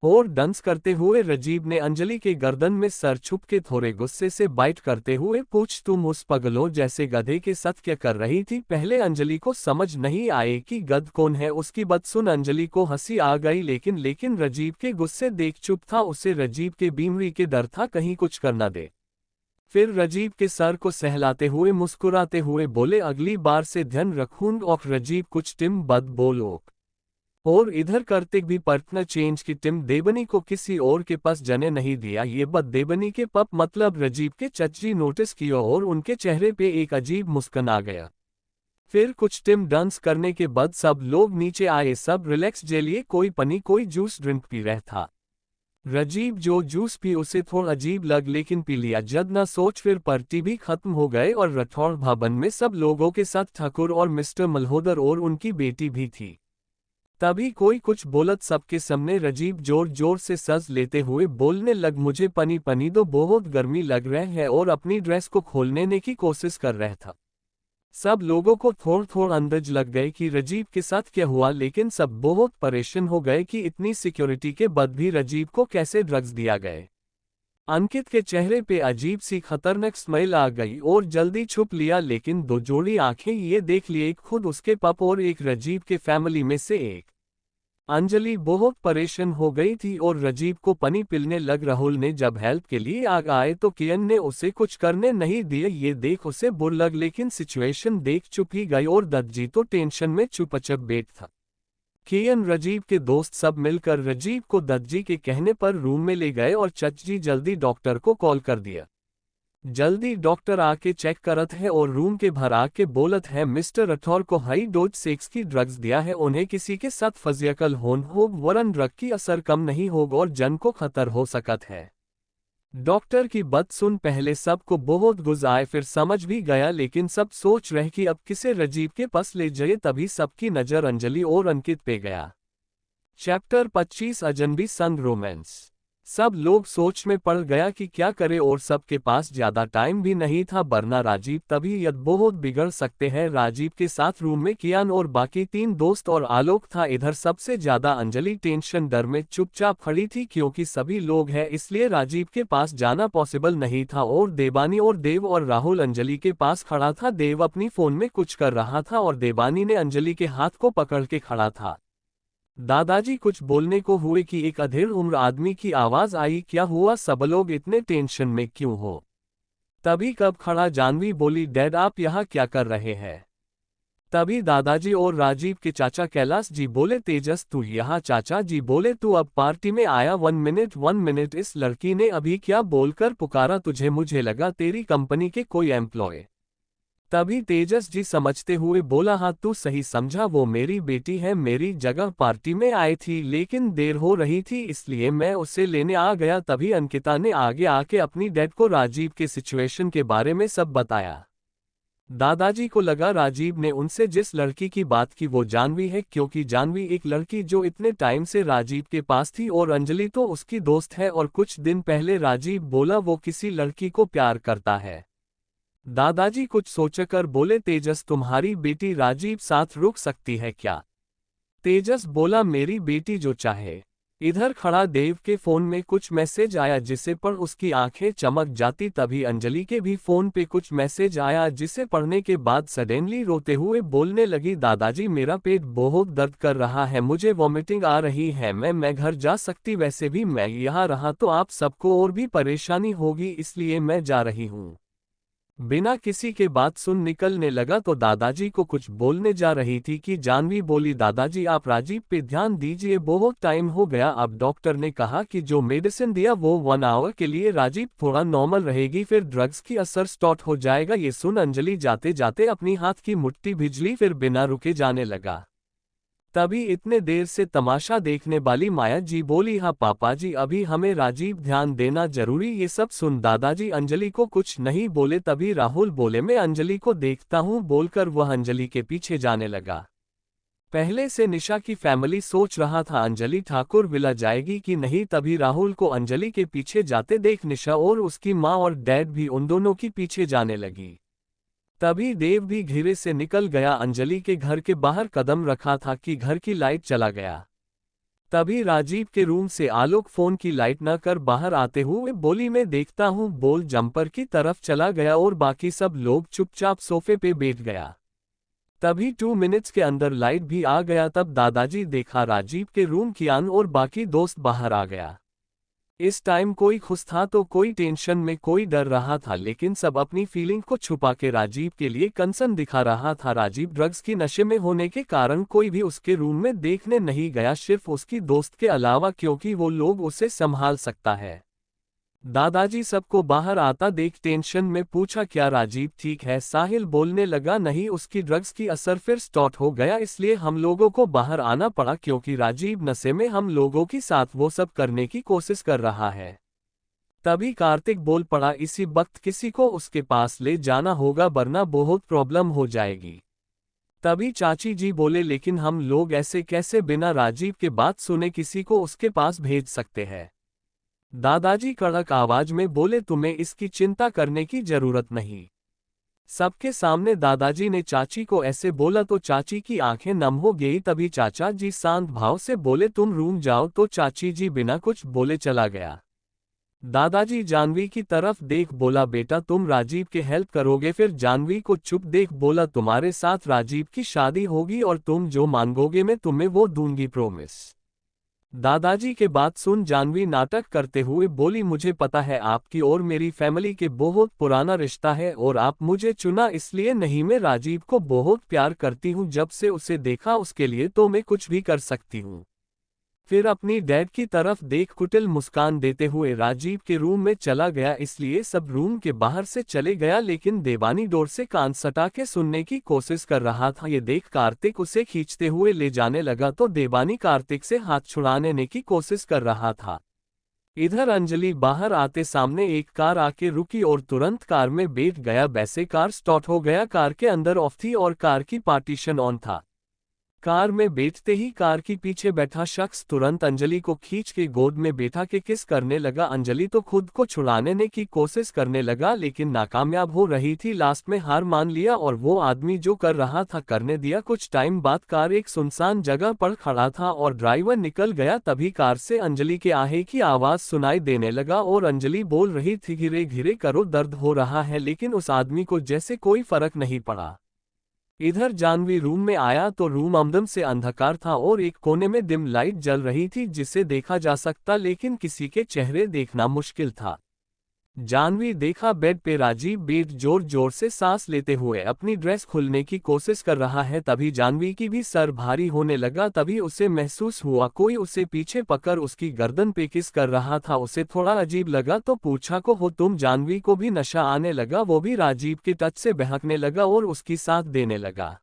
और डांस करते हुए राजीव ने अंजलि के गर्दन में सर छुप के थोड़े गुस्से से बाइट करते हुए पूछ, तुम उस पगलों जैसे गधे के साथ क्या कर रही थी। पहले अंजलि को समझ नहीं आए कि गध कौन है, उसकी बात सुन अंजलि को हंसी आ गई, लेकिन राजीव के गुस्से देख चुप था। उसे राजीव के बीमारी के डर था कहीं कुछ कर न दे। फिर राजीव के सर को सहलाते हुए मुस्कुराते हुए बोले, अगली बार से ध्यान रखूंगा। और राजीव कुछ टिम बद बोलो। और इधर कार्तिक भी पार्टनर चेंज की टीम देवनी को किसी और के पास जाने नहीं दिया। ये बात देवनी के पप मतलब राजीव के चची नोटिस किया और उनके चेहरे पे एक अजीब मुस्कान आ गया। फिर कुछ टीम डांस करने के बाद सब लोग नीचे आए, सब रिलैक्स जे लिए, कोई पानी कोई जूस ड्रिंक पी रहा था। राजीव जो जूस पी उसे थोड़ा अजीब लग लेकिन पी लिया। जद ना सोच फिर पार्टी भी खत्म हो गए और राठौड़ भवन में सब लोगों के साथ ठाकुर और मिस्टर मल्होदर और उनकी बेटी भी थी। तभी कोई कुछ बोलत सबके सामने राजीव जोर जोर से सांस लेते हुए बोलने लग, मुझे पानी दो, बहुत गर्मी लग रहा है, और अपनी ड्रेस को खोलने की कोशिश कर रहा था। सब लोगों को थोड़ा अंदाज लग गए कि राजीव के साथ क्या हुआ, लेकिन सब बहुत परेशान हो गए कि इतनी सिक्योरिटी के बाद भी राजीव को कैसे ड्रग्स दिया गए। अंकित के चेहरे पे अजीब सी खतरनाक स्माइल आ गई और जल्दी छुप लिया, लेकिन दो जोड़ी आंखें ये देख लिए, एक खुद उसके पाप और एक राजीव के फैमिली में से एक। अंजलि बहुत परेशान हो गई थी और राजीव को पानी पिलने लग। राहुल ने जब हेल्प के लिए आए तो किरण ने उसे कुछ करने नहीं दिया। ये देख उसे बुरा लग, लेकिन सिचुएशन देख चुप ही गई और दत्तजी तो टेंशन में चुपचाप बैठ था। किरण राजीव के दोस्त सब मिलकर राजीव को दत्तजी के कहने पर रूम में ले गए और चचजी जल्दी डॉक्टर को कॉल कर दिया। जल्दी डॉक्टर आके चेक करत है और रूम के भर आके बोलत है मिस्टर राठौर को हाई डोज सेक्स की ड्रग्स दिया है, उन्हें किसी के साथ फजियकल होन हो वरन ड्रग की असर कम नहीं होगा और जन को खतर हो सकत है। डॉक्टर की बात सुन पहले सबको बहुत गुस्सा आए, फिर समझ भी गया, लेकिन सब सोच रहे कि अब किसे राजीव के पास ले जाए। तभी सबकी नजर अंजलि और अंकित पे गया। चैप्टर 25 अजनबी संग रोमांस। सब लोग सोच में पड़ गया कि क्या करे और सबके पास ज्यादा टाइम भी नहीं था, वरना राजीव तभी यद बहुत बिगड़ सकते हैं। राजीव के साथ रूम में कियान और बाकी 3 दोस्त और आलोक था। इधर सबसे ज्यादा अंजलि टेंशन डर में चुपचाप खड़ी थी, क्योंकि सभी लोग हैं इसलिए राजीव के पास जाना पॉसिबल नहीं था। और देवानी और देव और राहुल अंजलि के पास खड़ा था। देव अपनी फोन में कुछ कर रहा था और देवानी ने अंजलि के हाथ को पकड़ के खड़ा था। दादाजी कुछ बोलने को हुए कि एक अधेड़ उम्र आदमी की आवाज आई, क्या हुआ, सब लोग इतने टेंशन में क्यों हो। तभी कब खड़ा जानवी बोली, डैड आप यहाँ क्या कर रहे हैं। तभी दादाजी और राजीव के चाचा कैलाश जी बोले, तेजस तू यहाँ। चाचा जी बोले, तू अब पार्टी में आया। 1 मिनट इस लड़की ने अभी क्या बोलकर पुकारा तुझे, मुझे लगा तेरी कंपनी के कोई एम्प्लॉय। तभी तेजस जी समझते हुए बोला, हाँ तू सही समझा, वो मेरी बेटी है, मेरी जगह पार्टी में आई थी, लेकिन देर हो रही थी इसलिए मैं उसे लेने आ गया। तभी अंकिता ने आगे आके अपनी डैड को राजीव के सिचुएशन के बारे में सब बताया। दादाजी को लगा राजीव ने उनसे जिस लड़की की बात की वो जानवी है, क्योंकि जानवी एक लड़की जो इतने टाइम से राजीव के पास थी और अंजलि तो उसकी दोस्त है। और कुछ दिन पहले राजीव बोला वो किसी लड़की को प्यार करता है। दादाजी कुछ सोचकर बोले, तेजस तुम्हारी बेटी राजीव साथ रुक सकती है क्या। तेजस बोला, मेरी बेटी जो चाहे। इधर खड़ा देव के फोन में कुछ मैसेज आया जिसे पढ़ उसकी आंखें चमक जाती। तभी अंजलि के भी फोन पे कुछ मैसेज आया जिसे पढ़ने के बाद सडनली रोते हुए बोलने लगी, दादाजी मेरा पेट बहुत दर्द कर रहा है, मुझे वॉमिटिंग आ रही है, मैं घर जा सकती, वैसे भी मैं यहाँ रहा तो आप सबको और भी परेशानी होगी इसलिए मैं जा रही हूँ। बिना किसी के बात सुन निकलने लगा तो दादाजी को कुछ बोलने जा रही थी कि जानवी बोली, दादाजी आप राजीव पे ध्यान दीजिए, बहुत टाइम हो गया। अब डॉक्टर ने कहा कि जो मेडिसिन दिया वो 1 आवर के लिए राजीव थोड़ा नॉर्मल रहेगी, फिर ड्रग्स की असर स्टार्ट हो जाएगा। ये सुन अंजलि जाते जाते अपनी हाथ की मुट्ठी भिजली, फिर बिना रुके जाने लगा। तभी इतने देर से तमाशा देखने वाली माया जी बोली, हाँ पापा जी अभी हमें राजीव ध्यान देना जरूरी। ये सब सुन दादाजी अंजलि को कुछ नहीं बोले। तभी राहुल बोले, मैं अंजलि को देखता हूँ, बोलकर वह अंजलि के पीछे जाने लगा। पहले से निशा की फैमिली सोच रहा था अंजलि ठाकुर विला जाएगी कि नहीं। तभी राहुल को अंजलि के पीछे जाते देख निशा और उसकी माँ और डैड भी उन दोनों की पीछे जाने लगी। तभी देव भी धीरे से निकल गया। अंजलि के घर के बाहर कदम रखा था कि घर की लाइट चला गया। तभी राजीव के रूम से आलोक फोन की लाइट न कर बाहर आते हुए बोली, मैं देखता हूँ, बोल जंपर की तरफ चला गया और बाकी सब लोग चुपचाप सोफे पे बैठ गया। तभी 2 मिनट्स के अंदर लाइट भी आ गया। तब दादाजी देखा राजीव के रूम कियान और बाकी दोस्त बाहर आ गया। इस टाइम कोई खुश था तो कोई टेंशन में, कोई डर रहा था, लेकिन सब अपनी फीलिंग को छुपा के राजीव के लिए कंसर्न दिखा रहा था। राजीव ड्रग्स की नशे में होने के कारण कोई भी उसके रूम में देखने नहीं गया, सिर्फ उसकी दोस्त के अलावा, क्योंकि वो लोग उसे संभाल सकता है। दादाजी सबको बाहर आता देख टेंशन में पूछा, क्या राजीव ठीक है। साहिल बोलने लगा, नहीं उसकी ड्रग्स की असर फिर स्टार्ट हो गया, इसलिए हम लोगों को बाहर आना पड़ा, क्योंकि राजीव नशे में हम लोगों के साथ वो सब करने की कोशिश कर रहा है। तभी कार्तिक बोल पड़ा, इसी वक्त किसी को उसके पास ले जाना होगा वरना बहुत प्रॉब्लम हो जाएगी। तभी चाची जी बोले, लेकिन हम लोग ऐसे कैसे बिना राजीव के बात सुने किसी को उसके पास भेज सकते हैं। दादाजी कड़क आवाज में बोले, तुम्हें इसकी चिंता करने की जरूरत नहीं। सबके सामने दादाजी ने चाची को ऐसे बोला तो चाची की आंखें नम हो गई। तभी चाचा जी शांत भाव से बोले, तुम रूम जाओ। तो चाची जी बिना कुछ बोले चला गया। दादाजी जानवी की तरफ देख बोला, बेटा तुम राजीव के हेल्प करोगे? फिर जानवी को चुप देख बोला, तुम्हारे साथ राजीव की शादी होगी और तुम जो मांगोगे मैं तुम्हें वो दूंगी, प्रॉमिस। दादाजी के बात सुन जानवी नाटक करते हुए बोली, मुझे पता है आपकी और मेरी फैमिली के बहुत पुराना रिश्ता है और आप मुझे चुना इसलिए नहीं, मैं राजीव को बहुत प्यार करती हूँ। जब से उसे देखा उसके लिए तो मैं कुछ भी कर सकती हूँ। फिर अपनी डैड की तरफ देख कुटिल मुस्कान देते हुए राजीव के रूम में चला गया। इसलिए सब रूम के बाहर से चले गया, लेकिन देवानी डोर से कान सटा के सुनने की कोशिश कर रहा था। ये देख कार्तिक उसे खींचते हुए ले जाने लगा तो देवानी कार्तिक से हाथ छुड़ाने की कोशिश कर रहा था। इधर अंजलि बाहर आते सामने एक कार आके रुकी और तुरंत कार में बैठ गया। वैसे कार स्टार्ट हो गया, कार के अंदर ऑफ थी और कार की पार्टीशन ऑन था। कार में बैठते ही कार की पीछे बैठा शख्स तुरंत अंजलि को खींच के गोद में बैठा के किस करने लगा। अंजलि तो खुद को छुड़ाने की कोशिश करने लगा लेकिन नाकामयाब हो रही थी। लास्ट में हार मान लिया और वो आदमी जो कर रहा था करने दिया। कुछ टाइम बाद कार एक सुनसान जगह पर खड़ा था और ड्राइवर निकल गया। तभी कार से अंजलि के आहे की आवाज सुनाई देने लगा और अंजलि बोल रही थी, धीरे धीरे करो, दर्द हो रहा है। लेकिन उस आदमी को जैसे कोई फर्क नहीं पड़ा। इधर जानवी रूम में आया तो रूम एकदम से अंधकार था और एक कोने में डिम लाइट जल रही थी जिसे देखा जा सकता, लेकिन किसी के चेहरे देखना मुश्किल था। जानवी देखा बेड पे राजीव बेड जोर जोर से सांस लेते हुए अपनी ड्रेस खुलने की कोशिश कर रहा है। तभी जानवी की भी सर भारी होने लगा। तभी उसे महसूस हुआ कोई उसे पीछे पकड़ उसकी गर्दन पे किस कर रहा था। उसे थोड़ा अजीब लगा तो पूछा, को हो तुम? जानवी को भी नशा आने लगा, वो भी राजीव के टच से बहकने लगा और उसकी साथ देने लगा।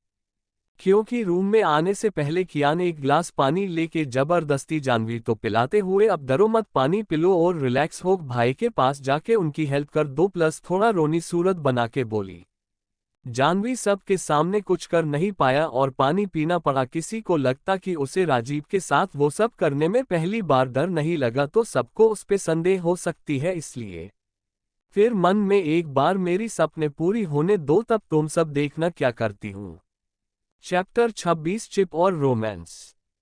क्योंकि रूम में आने से पहले किया ने एक गिलास पानी लेके जबरदस्ती जानवी तो पिलाते हुए, अब डरो मत, पानी पिलो और रिलैक्स हो, भाई के पास जाके उनकी हेल्प कर दो, प्लस थोड़ा रोनी सूरत बना के बोली। जानवी सब के सामने कुछ कर नहीं पाया और पानी पीना पड़ा। किसी को लगता कि उसे राजीव के साथ वो सब करने में पहली बार डर नहीं लगा तो सबको उस पे संदेह हो सकती है, इसलिए फिर मन में एक बार मेरी सपने पूरी होने दो, तब तुम सब देखना क्या करती हूँ। चैप्टर 26 चिप और रोमांस।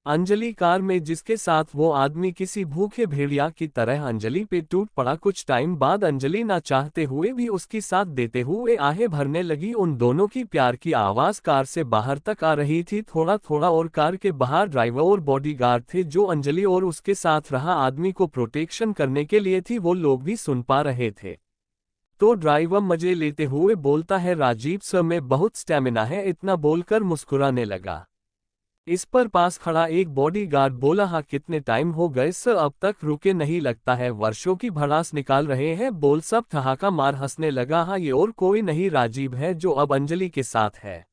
अंजलि कार में जिसके साथ वो आदमी किसी भूखे भेड़िया की तरह अंजलि पे टूट पड़ा। कुछ टाइम बाद अंजलि ना चाहते हुए भी उसकी साथ देते हुए आहें भरने लगी। उन दोनों की प्यार की आवाज कार से बाहर तक आ रही थी थोड़ा थोड़ा, और कार के बाहर ड्राइवर और बॉडीगार्ड थे जो अंजलि और उसके साथ रहा आदमी को प्रोटेक्शन करने के लिए थी। वो लोग भी सुन पा रहे थे। तो ड्राइवर मजे लेते हुए बोलता है, राजीव सर में बहुत स्टैमिना है। इतना बोलकर मुस्कुराने लगा। इस पर पास खड़ा एक बॉडीगार्ड बोला, हाँ कितने टाइम हो गए सर, अब तक रुके नहीं, लगता है वर्षों की भड़ास निकाल रहे हैं। बोल सब ठहाका मार हंसने लगा। हाँ ये और कोई नहीं राजीव है जो अब अंजलि के साथ है।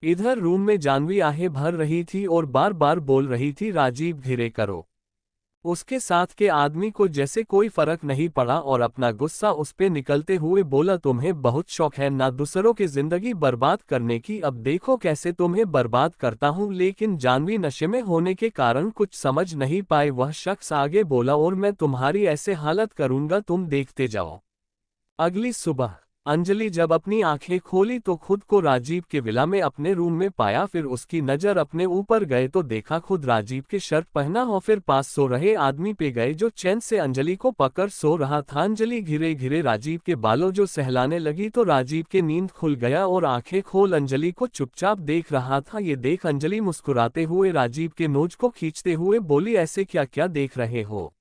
इधर रूम में जानवी आहें भर रही थी और बार बार बोल रही थी, राजीव धीरे करो। उसके साथ के आदमी को जैसे कोई फर्क नहीं पड़ा और अपना गुस्सा उस पे निकलते हुए बोला, तुम्हें बहुत शौक है ना दूसरों की जिंदगी बर्बाद करने की, अब देखो कैसे तुम्हें बर्बाद करता हूँ। लेकिन जानवी नशे में होने के कारण कुछ समझ नहीं पाए। वह शख्स आगे बोला, और मैं तुम्हारी ऐसे हालत करूंगा तुम देखते जाओ। अगली सुबह अंजलि जब अपनी आंखें खोली तो खुद को राजीव के विला में अपने रूम में पाया। फिर उसकी नजर अपने ऊपर गए तो देखा खुद राजीव के शर्ट पहना हो। फिर पास सो रहे आदमी पे गए जो चैन से अंजलि को पकड़ सो रहा था। अंजलि घिरे घिरे राजीव के बालों जो सहलाने लगी तो राजीव के नींद खुल गया और आंखें खोल अंजलि को चुपचाप देख रहा था। ये देख अंजलि मुस्कुराते हुए राजीव के नोज को खींचते हुए बोली, ऐसे क्या क्या देख रहे हो?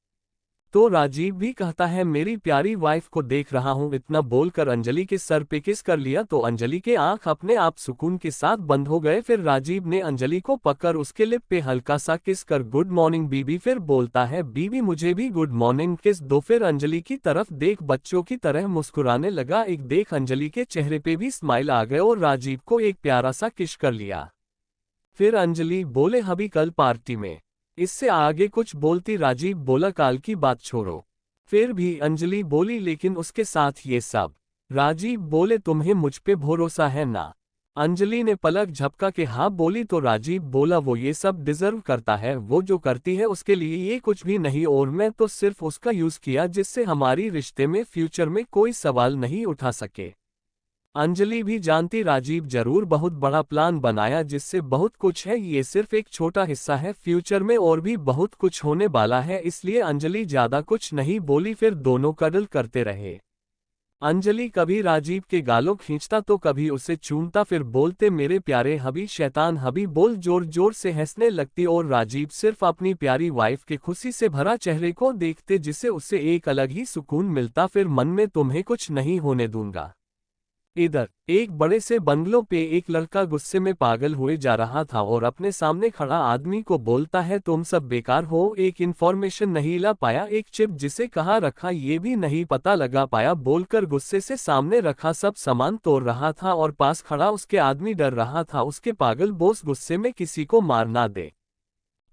तो राजीव भी कहता है, मेरी प्यारी वाइफ को देख रहा हूं। इतना बोलकर अंजलि के सर पे किस कर लिया तो अंजलि के आंख अपने आप सुकून के साथ बंद हो गए। फिर राजीव ने अंजलि को पकड़ उसके लिप पे हल्का सा किस कर, गुड मॉर्निंग बीबी। फिर बोलता है, बीबी मुझे भी गुड मॉर्निंग किस दो। फिर अंजलि की तरफ देख बच्चों की तरह मुस्कुराने लगा। एक देख अंजलि के चेहरे पे भी स्माइल आ गए और राजीव को एक प्यारा सा किस कर लिया। फिर अंजलि बोले, हबी कल पार्टी में। इससे आगे कुछ बोलती राजीव बोला, काल की बात छोड़ो। फिर भी अंजलि बोली, लेकिन उसके साथ ये सब। राजीव बोले, तुम्हें मुझ पे भरोसा है ना? अंजलि ने पलक झपका के हाँ बोली तो राजीव बोला, वो ये सब डिजर्व करता है, वो जो करती है उसके लिए ये कुछ भी नहीं, और मैं तो सिर्फ उसका यूज किया जिससे हमारी रिश्ते में फ्यूचर में कोई सवाल नहीं उठा सके। अंजलि भी जानती राजीव जरूर बहुत बड़ा प्लान बनाया जिससे बहुत कुछ है, ये सिर्फ एक छोटा हिस्सा है, फ्यूचर में और भी बहुत कुछ होने वाला है, इसलिए अंजलि ज्यादा कुछ नहीं बोली। फिर दोनों कडल करते रहे। अंजलि कभी राजीव के गालों खींचता तो कभी उसे चूमता, फिर बोलते मेरे प्यारे हबी, शैतान हबी बोल, जोर जोर से हंसने लगती और राजीव सिर्फ अपनी प्यारी वाइफ के खुशी से भरा चेहरे को देखते जिससे उसे एक अलग ही सुकून मिलता। फिर मन में तुम्हें कुछ नहीं होने दूंगा। इधर एक बड़े से बंगलों पे एक लड़का गुस्से में पागल हुए जा रहा था और अपने सामने खड़ा आदमी को बोलता है तुम सब बेकार हो, एक इन्फॉर्मेशन नहीं ला पाया, एक चिप जिसे कहाँ रखा ये भी नहीं पता लगा पाया, बोलकर गुस्से से सामने रखा सब सामान तोड़ रहा था और पास खड़ा उसके आदमी डर रहा था उसके पागल बॉस गुस्से में किसी को मार ना दे।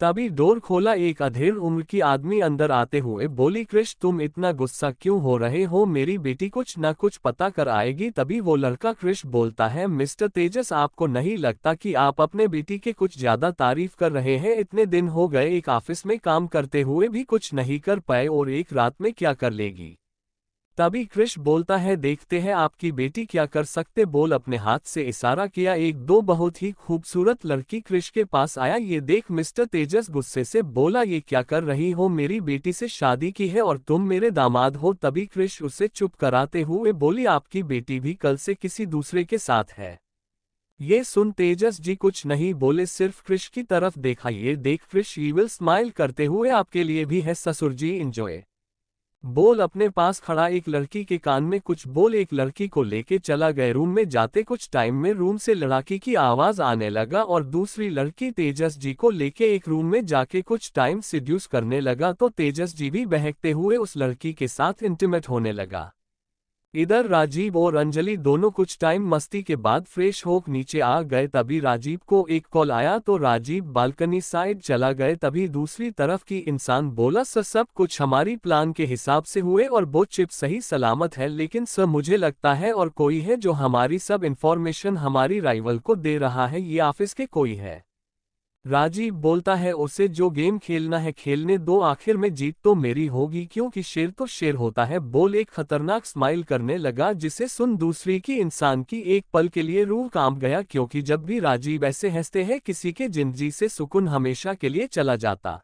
तभी डोर खोला, एक अधेड़ उम्र की आदमी अंदर आते हुए बोली क्रिश तुम इतना गुस्सा क्यों हो रहे हो, मेरी बेटी कुछ ना कुछ पता कर आएगी। तभी वो लड़का क्रिश बोलता है मिस्टर तेजस, आपको नहीं लगता कि आप अपने बेटी के कुछ ज्यादा तारीफ कर रहे हैं, इतने दिन हो गए एक ऑफिस में काम करते हुए भी कुछ नहीं कर पाए और एक रात में क्या कर लेगी। तभी क्रिश बोलता है देखते हैं आपकी बेटी क्या कर सकते, बोल अपने हाथ से इशारा किया, एक दो बहुत ही खूबसूरत लड़की क्रिश के पास आया, ये देख मिस्टर तेजस गुस्से से बोला ये क्या कर रही हो, मेरी बेटी से शादी की है और तुम मेरे दामाद हो। तभी क्रिश उसे चुप कराते हुए बोली आपकी बेटी भी कल से किसी दूसरे के साथ है। ये सुन तेजस जी कुछ नहीं बोले, सिर्फ क्रिश की तरफ देखा, ये देख क्रिश ईविल स्माइल करते हुए आपके लिए भी है ससुर जी, इंजॉय बोल अपने पास खड़ा एक लड़की के कान में कुछ बोल, एक लड़की को लेके चला गए। रूम में जाते कुछ टाइम में रूम से लड़ाकी की आवाज आने लगा और दूसरी लड़की तेजस जी को लेके एक रूम में जाके कुछ टाइम सिड्यूस करने लगा, तो तेजस जी भी बहकते हुए उस लड़की के साथ इंटीमेट होने लगा। इधर राजीव और अंजलि दोनों कुछ टाइम मस्ती के बाद फ्रेश होकर नीचे आ गए। तभी राजीव को एक कॉल आया तो राजीव बालकनी साइड चला गए। तभी दूसरी तरफ की इंसान बोला सर सब कुछ हमारी प्लान के हिसाब से हुए और वो चिप सही सलामत है, लेकिन सर मुझे लगता है और कोई है जो हमारी सब इंफॉर्मेशन हमारी राइवल को दे रहा है, ये ऑफिस के कोई है। राजीव बोलता है उसे जो गेम खेलना है खेलने दो, आखिर में जीत तो मेरी होगी क्योंकि शेर तो शेर होता है। बोल एक खतरनाक स्माइल करने लगा जिसे सुन दूसरी की इंसान की एक पल के लिए रूह कांप गया, क्योंकि जब भी राजीव ऐसे हंसते हैं किसी के जिंदगी से सुकून हमेशा के लिए चला जाता।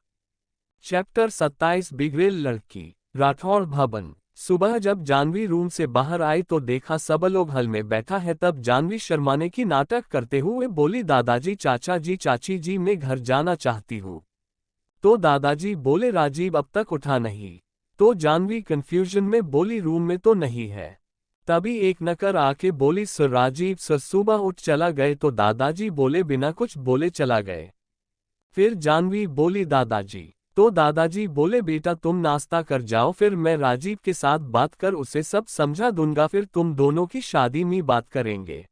चैप्टर 27 बिगड़ेल लड़की। राठौड़ भवन। सुबह जब जानवी रूम से बाहर आई तो देखा सब लोग हल में बैठा है। तब जानवी शर्माने की नाटक करते हुए बोली दादाजी, चाचा जी, चाची जी, मैं घर जाना चाहती हूँ। तो दादाजी बोले राजीव अब तक उठा नहीं। तो जानवी कंफ्यूजन में बोली रूम में तो नहीं है। तभी एक नकर आके बोली सर राजीव सर सुबह उठ चला गए। तो दादाजी बोले बिना कुछ बोले चला गए। फिर जानवी बोली दादाजी। तो दादाजी बोले बेटा तुम नाश्ता कर जाओ, फिर मैं राजीव के साथ बात कर उसे सब समझा दूंगा, फिर तुम दोनों की शादी में बात करेंगे।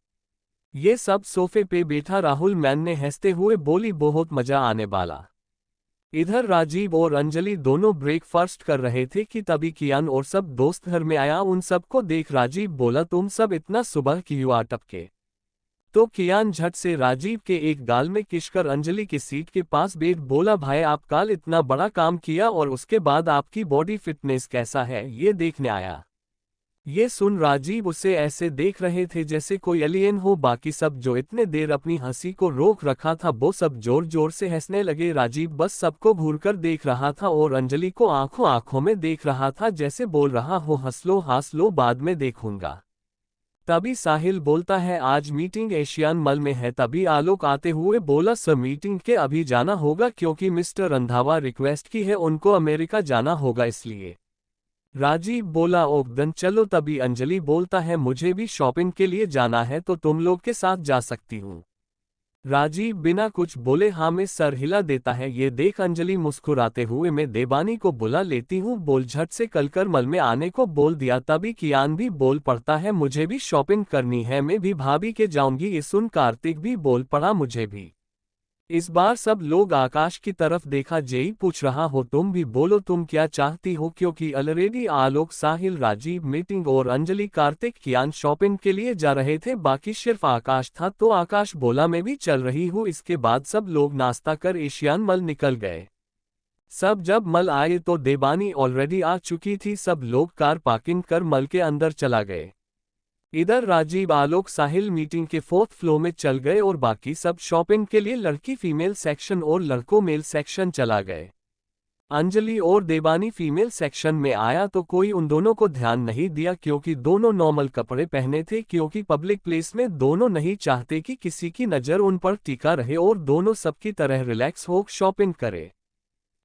ये सब सोफे पे बैठा राहुल मैन ने हंसते हुए बोली बहुत मजा आने वाला। इधर राजीव और अंजलि दोनों ब्रेकफास्ट कर रहे थे कि तभी कियान और सब दोस्त घर में आया। उन सबको देख राजीव बोला तुम सब इतना सुबह क्यों आ टपके। तो कियान झट से राजीव के एक गाल में किसकर अंजलि की सीट के पास बैठ बोला भाई आप कल इतना बड़ा काम किया और उसके बाद आपकी बॉडी फिटनेस कैसा है ये देखने आया। ये सुन राजीव उसे ऐसे देख रहे थे जैसे कोई एलियन हो। बाकी सब जो इतने देर अपनी हंसी को रोक रखा था वो सब जोर जोर से हंसने लगे। राजीव बस सबको घूरकर देख रहा था और अंजलि को आंखों आंखों में देख रहा था जैसे बोल रहा हो हंस लो बाद में देखूंगा। तभी साहिल बोलता है आज मीटिंग एशियन मॉल में है। तभी आलोक आते हुए बोला सर मीटिंग के अभी जाना होगा क्योंकि मिस्टर रंधावा रिक्वेस्ट की है, उनको अमेरिका जाना होगा इसलिए। राजीव बोला ओकदन चलो। तभी अंजलि बोलता है मुझे भी शॉपिंग के लिए जाना है तो तुम लोग के साथ जा सकती हूँ। राजीव बिना कुछ बोले हाँ में सर हिला देता है। ये देख अंजलि मुस्कुराते हुए मैं देबानी को बुला लेती हूँ बोल झट से कलकर मल में आने को बोल दिया। तभी कियान भी बोल पड़ता है मुझे भी शॉपिंग करनी है, मैं भी भाभी के जाऊंगी। ये सुन कार्तिक भी बोल पड़ा मुझे भी। इस बार सब लोग आकाश की तरफ देखा। जेई पूछ रहा हो तुम भी बोलो तुम क्या चाहती हो, क्योंकि ऑलरेडी आलोक साहिल राजीव मीटिंग और अंजलि कार्तिक कियान शॉपिंग के लिए जा रहे थे, बाकी सिर्फ आकाश था। तो आकाश बोला मैं भी चल रही हूँ। इसके बाद सब लोग नाश्ता कर एशियन मॉल निकल गए। सब जब मॉल आए तो देबानी ऑलरेडी आ चुकी थी। सब लोग कार पार्किंग कर मॉल के अंदर चला गए। इधर राजीव आलोक साहिल मीटिंग के 4th फ्लोर में चल गए और बाकी सब शॉपिंग के लिए लड़की फीमेल सेक्शन और लड़कों मेल सेक्शन चला गए। अंजलि और देबानी फीमेल सेक्शन में आया तो कोई उन दोनों को ध्यान नहीं दिया क्योंकि दोनों नॉर्मल कपड़े पहने थे, क्योंकि पब्लिक प्लेस में दोनों नहीं चाहते कि किसी की नज़र उन पर टिका रहे और दोनों सबकी तरह रिलैक्स हो शॉपिंग करे।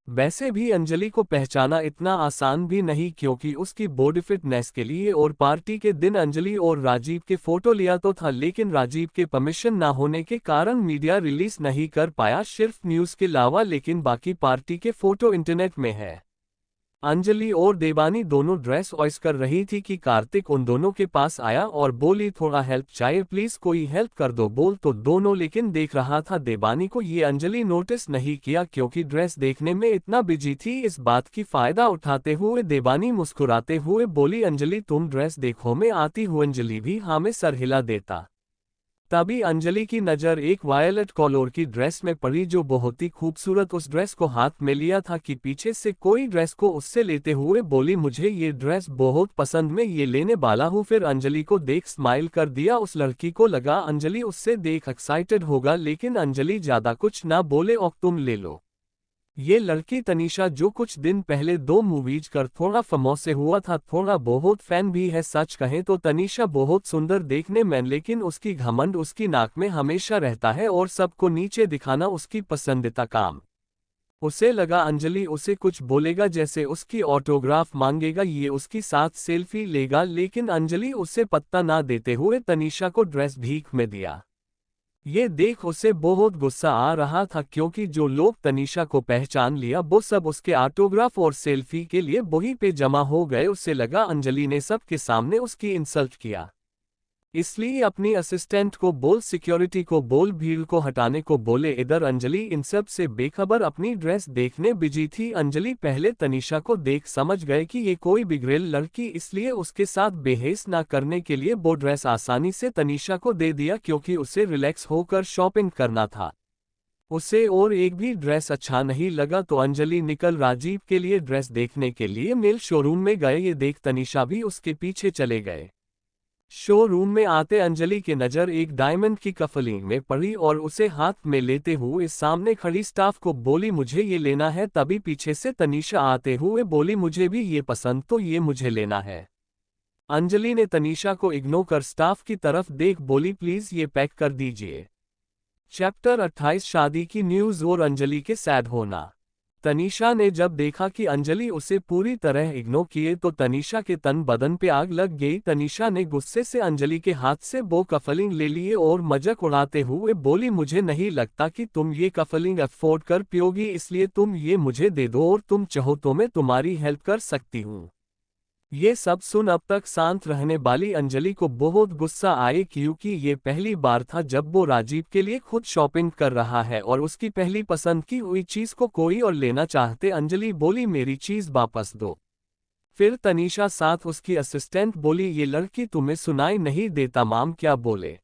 वैसे भी अंजलि को पहचाना इतना आसान भी नहीं क्योंकि उसकी बॉडी फिटनेस के लिए और पार्टी के दिन अंजलि और राजीव के फोटो लिया तो था, लेकिन राजीव के परमिशन ना होने के कारण मीडिया रिलीज नहीं कर पाया, सिर्फ न्यूज़ के अलावा, लेकिन बाकी पार्टी के फोटो इंटरनेट में है। अंजलि और देबानी दोनों ड्रेस ऑइस कर रही थी कि कार्तिक उन दोनों के पास आया और बोली थोड़ा हेल्प चाहिए प्लीज, कोई हेल्प कर दो बोल तो दोनों लेकिन देख रहा था देबानी को, ये अंजलि नोटिस नहीं किया क्योंकि ड्रेस देखने में इतना बिजी थी। इस बात की फायदा उठाते हुए देबानी मुस्कुराते हुए बोली अंजलि तुम ड्रेस देखो मैं आती हूँ। अंजलि भी हाँ में सर हिला देता। तभी अंजलि की नज़र एक वायलेट कलर की ड्रेस में पड़ी जो बहुत ही खूबसूरत, उस ड्रेस को हाथ में लिया था कि पीछे से कोई ड्रेस को उससे लेते हुए बोली मुझे ये ड्रेस बहुत पसंद, मैं ये लेने वाला हूँ। फिर अंजलि को देख स्माइल कर दिया। उस लड़की को लगा अंजलि उससे देख एक्साइटेड होगा, लेकिन अंजलि ज्यादा कुछ ना बोले और तुम ले लो। ये लड़की तनीषा जो कुछ दिन पहले 2 मूवीज कर थोड़ा फेमस से हुआ था, थोड़ा बहुत फैन भी है। सच कहें तो तनीषा बहुत सुंदर देखने में, लेकिन उसकी घमंड उसकी नाक में हमेशा रहता है और सबको नीचे दिखाना उसकी पसंदीदा काम। उसे लगा अंजलि उसे कुछ बोलेगा, जैसे उसकी ऑटोग्राफ मांगेगा, ये उसकी साथ सेल्फी लेगा, लेकिन अंजलि उसे पत्ता ना देते हुए तनीषा को ड्रेस भीख में दिया। ये देख उसे बहुत गुस्सा आ रहा था क्योंकि जो लोग तनीषा को पहचान लिया वो सब उसके ऑटोग्राफ और सेल्फी के लिए वहीं पे जमा हो गए। उसे लगा अंजलि ने सबके सामने उसकी इंसल्ट किया, इसलिए अपनी असिस्टेंट को बोल, सिक्योरिटी को बोल, भीड़ को हटाने को बोले। इधर अंजलि इन सब से बेखबर अपनी ड्रेस देखने बिजी थी। अंजलि पहले तनीषा को देख समझ गए कि ये कोई बिगड़ेल लड़की, इसलिए उसके साथ बेहेस ना करने के लिए वो ड्रेस आसानी से तनीषा को दे दिया क्योंकि उसे रिलैक्स होकर शॉपिंग करना था। उसे और एक भी ड्रेस अच्छा नहीं लगा तो अंजलि निकल राजीव के लिए ड्रेस देखने के लिए मेल शोरूम में गए। ये देख तनीषा भी उसके पीछे चले गए। शोरूम में आते अंजलि की नज़र एक डायमंड की कफलिंग में पड़ी और उसे हाथ में लेते हुए सामने खड़ी स्टाफ को बोली मुझे ये लेना है। तभी पीछे से तनीषा आते हुए बोली मुझे भी ये पसंद, तो ये मुझे लेना है। अंजलि ने तनीषा को इग्नोर कर स्टाफ की तरफ देख बोली प्लीज ये पैक कर दीजिए। चैप्टर 28 शादी की न्यूज़ और अंजलि के सैड होना। तनीषा ने जब देखा कि अंजलि उसे पूरी तरह इग्नोर किए तो तनीषा के तन बदन पे आग लग गई। तनीषा ने गुस्से से अंजलि के हाथ से वो कफलिंग ले लिए और मजाक उड़ाते हुए बोली मुझे नहीं लगता कि तुम ये कफलिंग अफोर्ड कर पाओगी, इसलिए तुम ये मुझे दे दो और तुम चाहो तो मैं तुम्हारी हेल्प कर सकती हूँ। ये सब सुन अब तक शांत रहने वाली अंजलि को बहुत गुस्सा आए क्योंकि ये पहली बार था जब वो राजीव के लिए खुद शॉपिंग कर रहा है और उसकी पहली पसंद की हुई चीज को कोई और लेना चाहते। अंजलि बोली मेरी चीज वापस दो। फिर तनीषा साथ उसकी असिस्टेंट बोली ये लड़की तुम्हें सुनाई नहीं देता माम क्या बोले,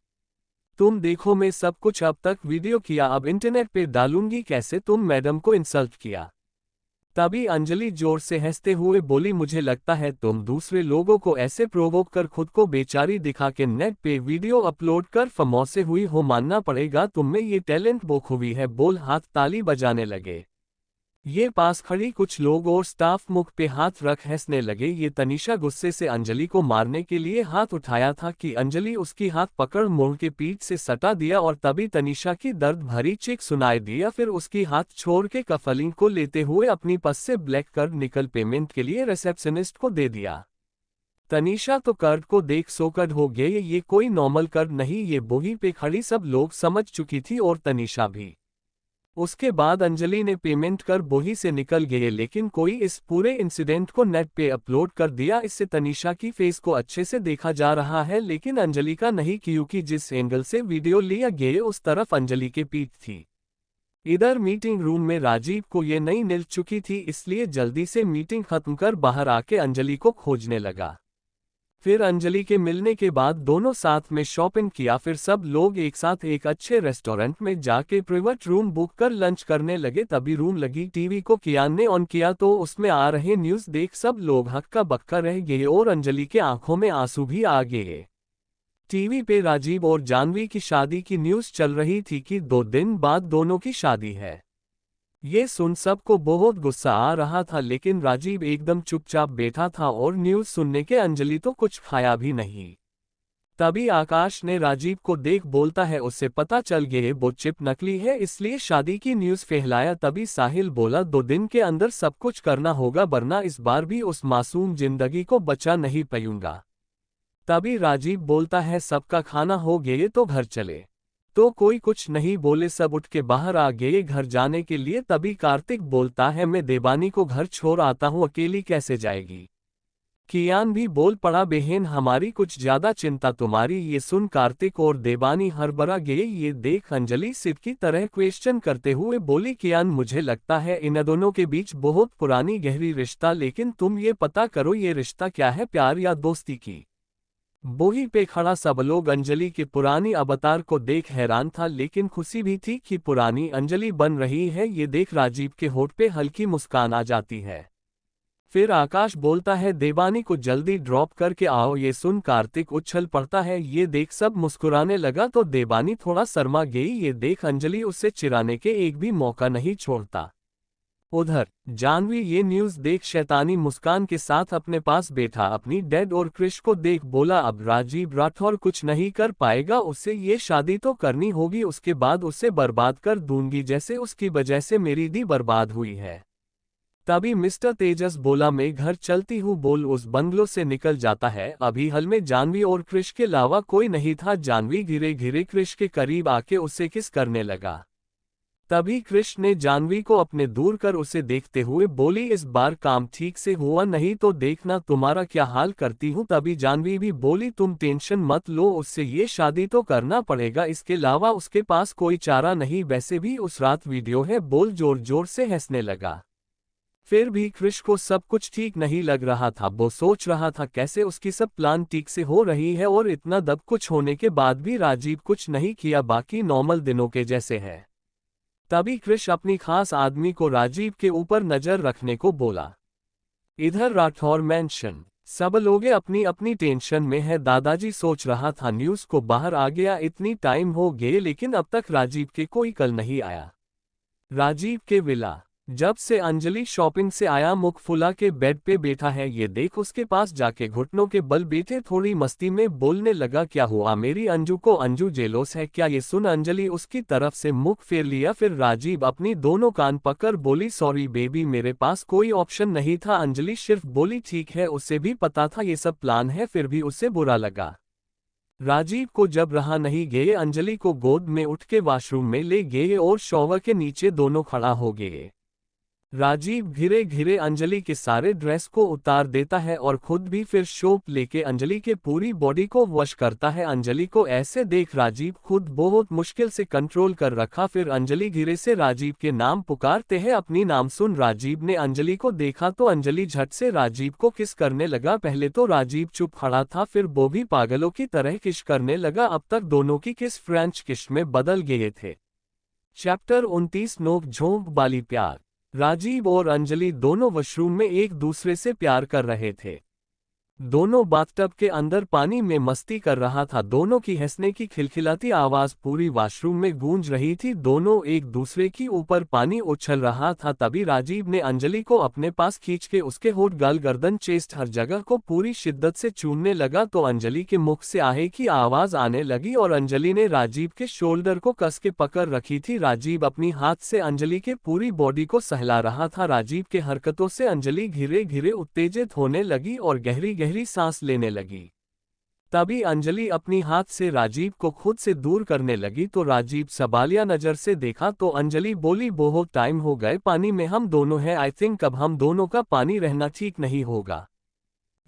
तुम देखो मैं सब कुछ अब तक वीडियो किया, अब इंटरनेट पे डालूंगी कैसे तुम मैडम को इंसल्ट किया। तभी अंजलि जोर से हंसते हुए बोली मुझे लगता है तुम दूसरे लोगों को ऐसे प्रोवोक कर खुद को बेचारी दिखा के नेट पे वीडियो अपलोड कर फेमस हुई हो, मानना पड़ेगा तुम में ये टैलेंट बखूबी है। बोल हाथ ताली बजाने लगे। ये पास खड़ी कुछ लोग और स्टाफ मुख पे हाथ रख हंसने लगे। ये तनीषा गुस्से से अंजलि को मारने के लिए हाथ उठाया था कि अंजलि उसकी हाथ पकड़ मोड़ के पीठ से सटा दिया और तभी तनीषा की दर्द भरी चीख सुनाई दिया। फिर उसकी हाथ छोड़ के कफलिंग को लेते हुए अपनी पर्स से ब्लैक कार्ड निकल पेमेंट के लिए रिसेप्शनिस्ट को दे दिया। तनीषा तो कार्ड को देख सोकड हो गए, ये कोई नॉर्मल कार्ड नहीं, ये बोही पे खड़ी सब लोग समझ चुकी थी और तनीषा भी। उसके बाद अंजलि ने पेमेंट कर बोही से निकल गए, लेकिन कोई इस पूरे इंसिडेंट को नेट पे अपलोड कर दिया। इससे तनीषा की फेस को अच्छे से देखा जा रहा है लेकिन अंजलि का नहीं, क्योंकि जिस एंगल से वीडियो लिया गया उस तरफ अंजलि के पीठ थी। इधर मीटिंग रूम में राजीव को ये नहीं मिल चुकी थी, इसलिए जल्दी से मीटिंग खत्म कर बाहर आके अंजलि को खोजने लगा। फिर अंजलि के मिलने के बाद दोनों साथ में शॉपिंग किया। फिर सब लोग एक साथ एक अच्छे रेस्टोरेंट में जाके प्राइवेट रूम बुक कर लंच करने लगे। तभी रूम लगी टीवी को कियान ने ऑन किया तो उसमें आ रहे न्यूज़ देख सब लोग हक्का बक्का रह गए और अंजलि के आंखों में आंसू भी आ गए। टीवी पे राजीव और जाह्नवी की शादी की न्यूज़ चल रही थी कि 2 दिन बाद दोनों की शादी है। ये सुन सबको बहुत गुस्सा आ रहा था, लेकिन राजीव एकदम चुपचाप बैठा था और न्यूज़ सुनने के अंजलि तो कुछ खाया भी नहीं। तभी आकाश ने राजीव को देख बोलता है उसे पता चल गया वो चिप नकली है, इसलिए शादी की न्यूज़ फैलाया। तभी साहिल बोला 2 दिन के अंदर सब कुछ करना होगा वरना इस बार भी उस मासूम जिंदगी को बचा नहीं पाऊंगा। तभी राजीव बोलता है सबका खाना हो गया तो घर चले। तो कोई कुछ नहीं बोले, सब उठ के बाहर आ गए घर जाने के लिए। तभी कार्तिक बोलता है मैं देवानी को घर छोड़ आता हूँ, अकेली कैसे जाएगी। कियान भी बोल पड़ा बहन हमारी कुछ ज्यादा चिंता तुम्हारी। ये सुन कार्तिक और देवानी हड़बड़ा गए। ये देख अंजलि सिद्ध की तरह क्वेश्चन करते हुए बोली कियान मुझे लगता है इन दोनों के बीच बहुत पुरानी गहरी रिश्ता, लेकिन तुम ये पता करो ये रिश्ता क्या है, प्यार या दोस्ती की। बोही पे खड़ा सब लोग अंजलि के पुरानी अवतार को देख हैरान था, लेकिन खुशी भी थी कि पुरानी अंजलि बन रही है। ये देख राजीव के होठ पे हल्की मुस्कान आ जाती है। फिर आकाश बोलता है देवानी को जल्दी ड्रॉप करके आओ। ये सुन कार्तिक उछल पड़ता है। ये देख सब मुस्कुराने लगा तो देवानी थोड़ा शर्मा गई। ये देख अंजलि उससे चिढ़ाने के एक भी मौका नहीं छोड़ता। उधर जाह्नवी ये न्यूज़ देख शैतानी मुस्कान के साथ अपने पास बैठा अपनी डैड और क्रिश को देख बोला अब राजीव राठौर कुछ नहीं कर पाएगा, उससे ये शादी तो करनी होगी, उसके बाद उसे बर्बाद कर दूंगी जैसे उसकी वजह से मेरी दी बर्बाद हुई है। तभी मिस्टर तेजस बोला मैं घर चलती हूँ बोल उस बंगलो से निकल जाता है। अभी हल में जाह्नवी और क्रिश के अलावा कोई नहीं था। जाह्नवी धीरे धीरे क्रिश के करीब आके उससे किस करने लगा। तभी कृष्ण ने जाह्नवी को अपने दूर कर उसे देखते हुए बोली इस बार काम ठीक से हुआ नहीं तो देखना तुम्हारा क्या हाल करती हूँ। तभी जाह्नवी भी बोली तुम टेंशन मत लो, उससे ये शादी तो करना पड़ेगा, इसके अलावा उसके पास कोई चारा नहीं, वैसे भी उस रात वीडियो है। बोल जोर जोर से हंसने लगा। फिर भी कृष को सब कुछ ठीक नहीं लग रहा था। वो सोच रहा था कैसे उसकी सब प्लान ठीक से हो रही है और इतना दब कुछ होने के बाद भी राजीव कुछ नहीं किया, बाकी नॉर्मल दिनों के जैसे है। तभी कृष अपनी खास आदमी को राजीव के ऊपर नजर रखने को बोला। इधर राठौर मैंशन सब लोग अपनी अपनी टेंशन में है। दादाजी सोच रहा था न्यूज़ को बाहर आ गया, इतनी टाइम हो गए लेकिन अब तक राजीव के कोई कल नहीं आया। राजीव के विला जब से अंजलि शॉपिंग से आया मुख फुला के बेड पे बैठा है। ये देख उसके पास जाके घुटनों के बल बैठे थोड़ी मस्ती में बोलने लगा क्या हुआ मेरी अंजू को, अंजू जेलोस है क्या। ये सुन अंजलि उसकी तरफ से मुख फेर लिया। फिर राजीव अपनी दोनों कान पकड़ बोली सॉरी बेबी मेरे पास कोई ऑप्शन नहीं था। अंजलि सिर्फ बोली ठीक है, उसे भी पता था ये सब प्लान है, फिर भी उसे बुरा लगा। राजीव को जब रहा नहीं गए अंजलि को गोद में उठ के वॉशरूम में ले गए और शॉवर के नीचे दोनों खड़ा हो गए। राजीव धीरे धीरे अंजलि के सारे ड्रेस को उतार देता है और खुद भी फिर सोप लेके अंजलि के पूरी बॉडी को वॉश करता है। अंजलि को ऐसे देख राजीव खुद बहुत मुश्किल से कंट्रोल कर रखा। फिर अंजलि धीरे से राजीव के नाम पुकारते हैं। अपनी नाम सुन राजीव ने अंजलि को देखा तो अंजलि झट से राजीव को किस करने लगा। पहले तो राजीव चुप खड़ा था, फिर वो भी पागलों की तरह किस करने लगा। अब तक दोनों की किस फ्रेंच किस में बदल गए थे। चैप्टर 29 नोक झोंक वाली प्यार। राजीव और अंजलि दोनों वॉशरूम में एक दूसरे से प्यार कर रहे थे। दोनों बाथटब के अंदर पानी में मस्ती कर रहा था। दोनों की हंसने की खिलखिलाती आवाज पूरी वॉशरूम में गूंज रही थी। दोनों एक दूसरे की ऊपर पानी उछल रहा था। तभी राजीव ने अंजलि को अपने पास खींच के उसके होठ गाल गर्दन चेस्ट हर जगह को पूरी शिद्दत से चूमने लगा तो अंजलि के मुख से आहे की आवाज आने लगी और अंजलि ने राजीव के शोल्डर को कस के पकड़ रखी थी। राजीव अपनी हाथ से अंजलि के पूरी बॉडी को सहला रहा था। राजीव के हरकतों से अंजलि धीरे धीरे उत्तेजित होने लगी और गहरी गहरी सांस लेने लगी। तभी अंजलि अपनी हाथ से राजीव को खुद से दूर करने लगी तो राजीव सवालिया नजर से देखा तो अंजलि बोली बहुत टाइम हो गए पानी में हम दोनों हैं, आई थिंक अब हम दोनों का पानी रहना ठीक नहीं होगा।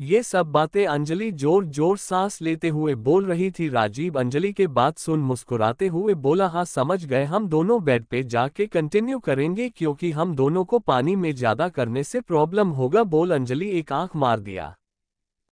ये सब बातें अंजलि जोर जोर सांस लेते हुए बोल रही थी। राजीव अंजलि के बात सुन मुस्कुराते हुए बोला हाँ समझ गए, हम दोनों बेड पे जाके कंटिन्यू करेंगे क्योंकि हम दोनों को पानी में ज्यादा करने से प्रॉब्लम होगा। बोल अंजलि एक आंख मार दिया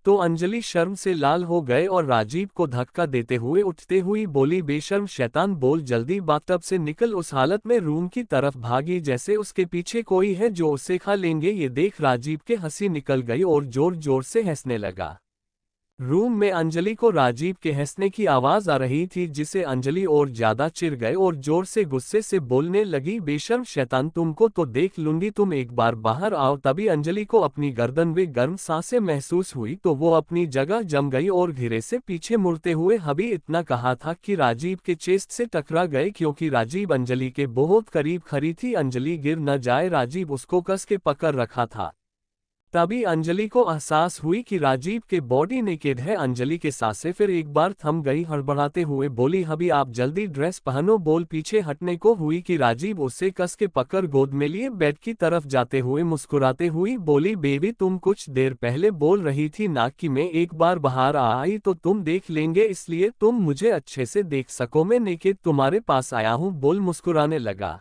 तो अंजलि शर्म से लाल हो गए और राजीव को धक्का देते हुए उठते हुई बोली बेशर्म शैतान, बोल जल्दी बाथटब से निकल। उस हालत में रूम की तरफ भागी जैसे उसके पीछे कोई है जो उसे खा लेंगे। ये देख राजीव के हंसी निकल गई और जोर जोर से हंसने लगा। रूम में अंजलि को राजीव के हंसने की आवाज आ रही थी, जिसे अंजलि और ज्यादा चिढ़ गए और जोर से गुस्से से बोलने लगी, बेशर्म शैतान, तुमको तो देख लूंगी, तुम एक बार बाहर आओ। तभी अंजलि को अपनी गर्दन में गर्म सांसें महसूस हुई तो वो अपनी जगह जम गई और धीरे से पीछे मुड़ते हुए अभी इतना कहा था कि राजीव के चेस्ट से टकरा गए, क्योंकि राजीव अंजलि के बहुत करीब खड़ी थी। अंजलि गिर न जाए, राजीव उसको कस के पकड़ रखा था। तभी अंजलि को एहसास हुई कि राजीव के बॉडी नेकेड है। अंजलि के सांसें फिर एक बार थम गई। हड़बड़ाते हुए बोली, अभी आप जल्दी ड्रेस पहनो। बोल पीछे हटने को हुई कि राजीव उसे कस के पकड़ गोद में लिए बेड की तरफ जाते हुए मुस्कुराते हुई बोली, बेबी तुम कुछ देर पहले बोल रही थी ना कि मैं एक बार बाहर आई तो तुम देख लेंगे, इसलिए तुम मुझे अच्छे से देख सको, मैं नेकेड तुम्हारे पास आया हूँ। बोल मुस्कुराने लगा।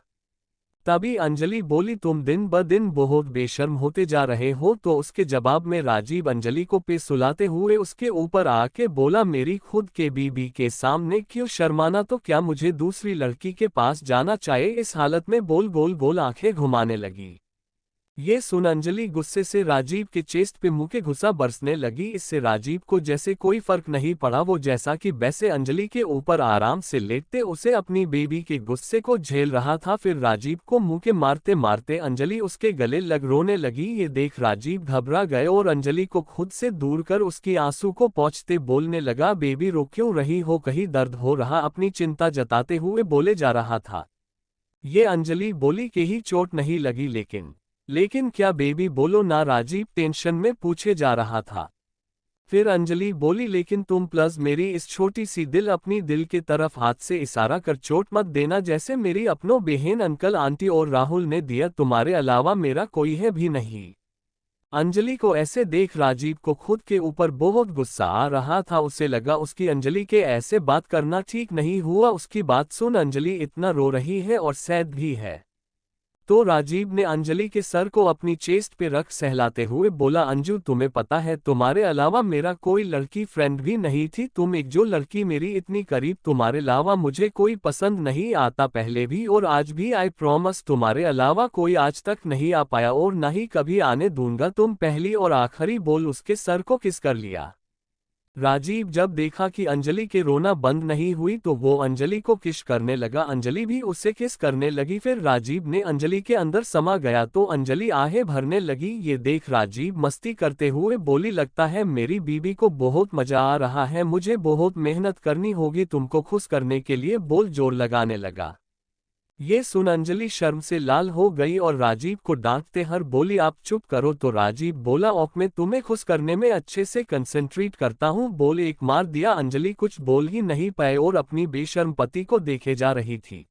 तभी अंजलि बोली, तुम दिन ब दिन बहुत बेशर्म होते जा रहे हो। तो उसके जवाब में राजीव अंजलि को पे सुलाते हुए उसके ऊपर आके बोला, मेरी खुद के बीबी के सामने क्यों शर्माना, तो क्या मुझे दूसरी लड़की के पास जाना चाहिए इस हालत में। बोल गोल गोल आंखें घुमाने लगी। ये सुन अंजलि गुस्से से राजीव के चेस्ट पे मुंह के घुसा बरसने लगी। इससे राजीव को जैसे कोई फर्क नहीं पड़ा। वो जैसा कि वैसे अंजलि के ऊपर आराम से लेटते उसे अपनी बेबी के गुस्से को झेल रहा था। फिर राजीव को मुंह के मारते मारते अंजलि उसके गले लग रोने लगी। ये देख राजीव घबरा गए और अंजलि को खुद से दूर कर उसकी आंसू को पोंछते बोलने लगा, बेबी रो क्यों रही हो, कहीं दर्द हो रहा, अपनी चिंता जताते हुए बोले जा रहा था। ये अंजलि बोली कि ही चोट नहीं लगी, लेकिन क्या बेबी, बोलो ना, राजीव टेंशन में पूछे जा रहा था। फिर अंजलि बोली, लेकिन तुम प्लस मेरी इस छोटी सी दिल, अपनी दिल के तरफ हाथ से इशारा कर चोट मत देना, जैसे मेरी अपनों बहन अंकल आंटी और राहुल ने दिया, तुम्हारे अलावा मेरा कोई है भी नहीं। अंजलि को ऐसे देख राजीव को खुद के ऊपर बहुत गुस्सा आ रहा था। उसे लगा उसकी अंजलि के ऐसे बात करना ठीक नहीं हुआ। उसकी बात सुन अंजलि इतना रो रही है और सैड भी है। तो राजीव ने अंजलि के सर को अपनी चेस्ट पे रख सहलाते हुए बोला, अंजू तुम्हें पता है तुम्हारे अलावा मेरा कोई लड़की फ्रेंड भी नहीं थी, तुम एक जो लड़की मेरी इतनी करीब, तुम्हारे अलावा मुझे कोई पसंद नहीं आता, पहले भी और आज भी। आई प्रॉमिस तुम्हारे अलावा कोई आज तक नहीं आ पाया और ना ही कभी आने दूंगा, तुम पहली और आखिरी। बोल उसके सर को किस कर लिया। राजीव जब देखा कि अंजलि के रोना बंद नहीं हुई तो वो अंजलि को किस करने लगा। अंजलि भी उससे किस करने लगी। फिर राजीव ने अंजलि के अंदर समा गया तो अंजलि आहें भरने लगी। ये देख राजीव मस्ती करते हुए बोली, लगता है मेरी बीबी को बहुत मजा आ रहा है, मुझे बहुत मेहनत करनी होगी तुमको खुश करने के लिए। बोल जोर लगाने लगा। ये सुन अंजलि शर्म से लाल हो गई और राजीव को डांटते हर बोली, आप चुप करो। तो राजीव बोला, औक मैं तुम्हें खुश करने में अच्छे से कंसंट्रेट करता हूँ। बोल एक मार दिया। अंजलि कुछ बोल ही नहीं पाए और अपनी बेशर्म पति को देखे जा रही थी।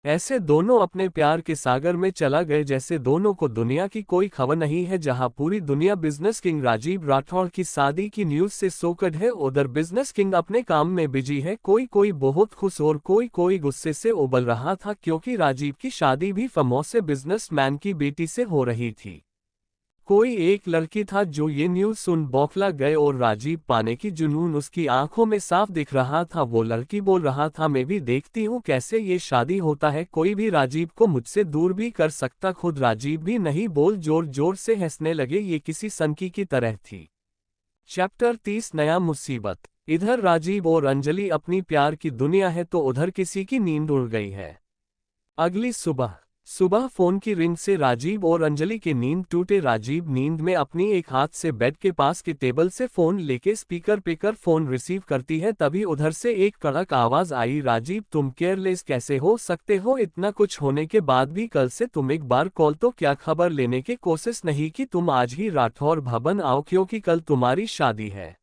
ऐसे दोनों अपने प्यार के सागर में चला गए जैसे दोनों को दुनिया की कोई खबर नहीं है। जहां पूरी दुनिया बिजनेस किंग राजीव राठौड़ की शादी की न्यूज से सोकड है, उधर बिजनेस किंग अपने काम में बिजी है। कोई कोई बहुत खुश और कोई कोई गुस्से से उबल रहा था, क्योंकि राजीव की शादी भी फमौसे बिजनेसमैन की बेटी से हो रही थी। कोई एक लड़की था जो ये न्यूज सुन बौखला गए और राजीव पाने की जुनून उसकी आंखों में साफ दिख रहा था। वो लड़की बोल रहा था, मैं भी देखती हूँ कैसे ये शादी होता है, कोई भी राजीव को मुझसे दूर भी कर सकता, खुद राजीव भी नहीं। बोल जोर जोर से हंसने लगे। ये किसी सनकी की तरह थी। चैप्टर 30 नया मुसीबत। इधर राजीव और अंजलि अपनी प्यार की दुनिया है तो उधर किसी की नींद उड़ गई है। अगली सुबह फोन की रिंग से राजीव और अंजलि की नींद टूटे। राजीव नींद में अपनी एक हाथ से बेड के पास के टेबल से फोन लेके स्पीकर पे कर फोन रिसीव करती है। तभी उधर से एक कड़क आवाज आई, राजीव तुम केयरलेस कैसे हो सकते हो, इतना कुछ होने के बाद भी कल से तुम एक बार कॉल तो क्या खबर लेने की कोशिश नहीं की, तुम आज ही राठौर भवन आओ क्योंकि कल तुम्हारी शादी है।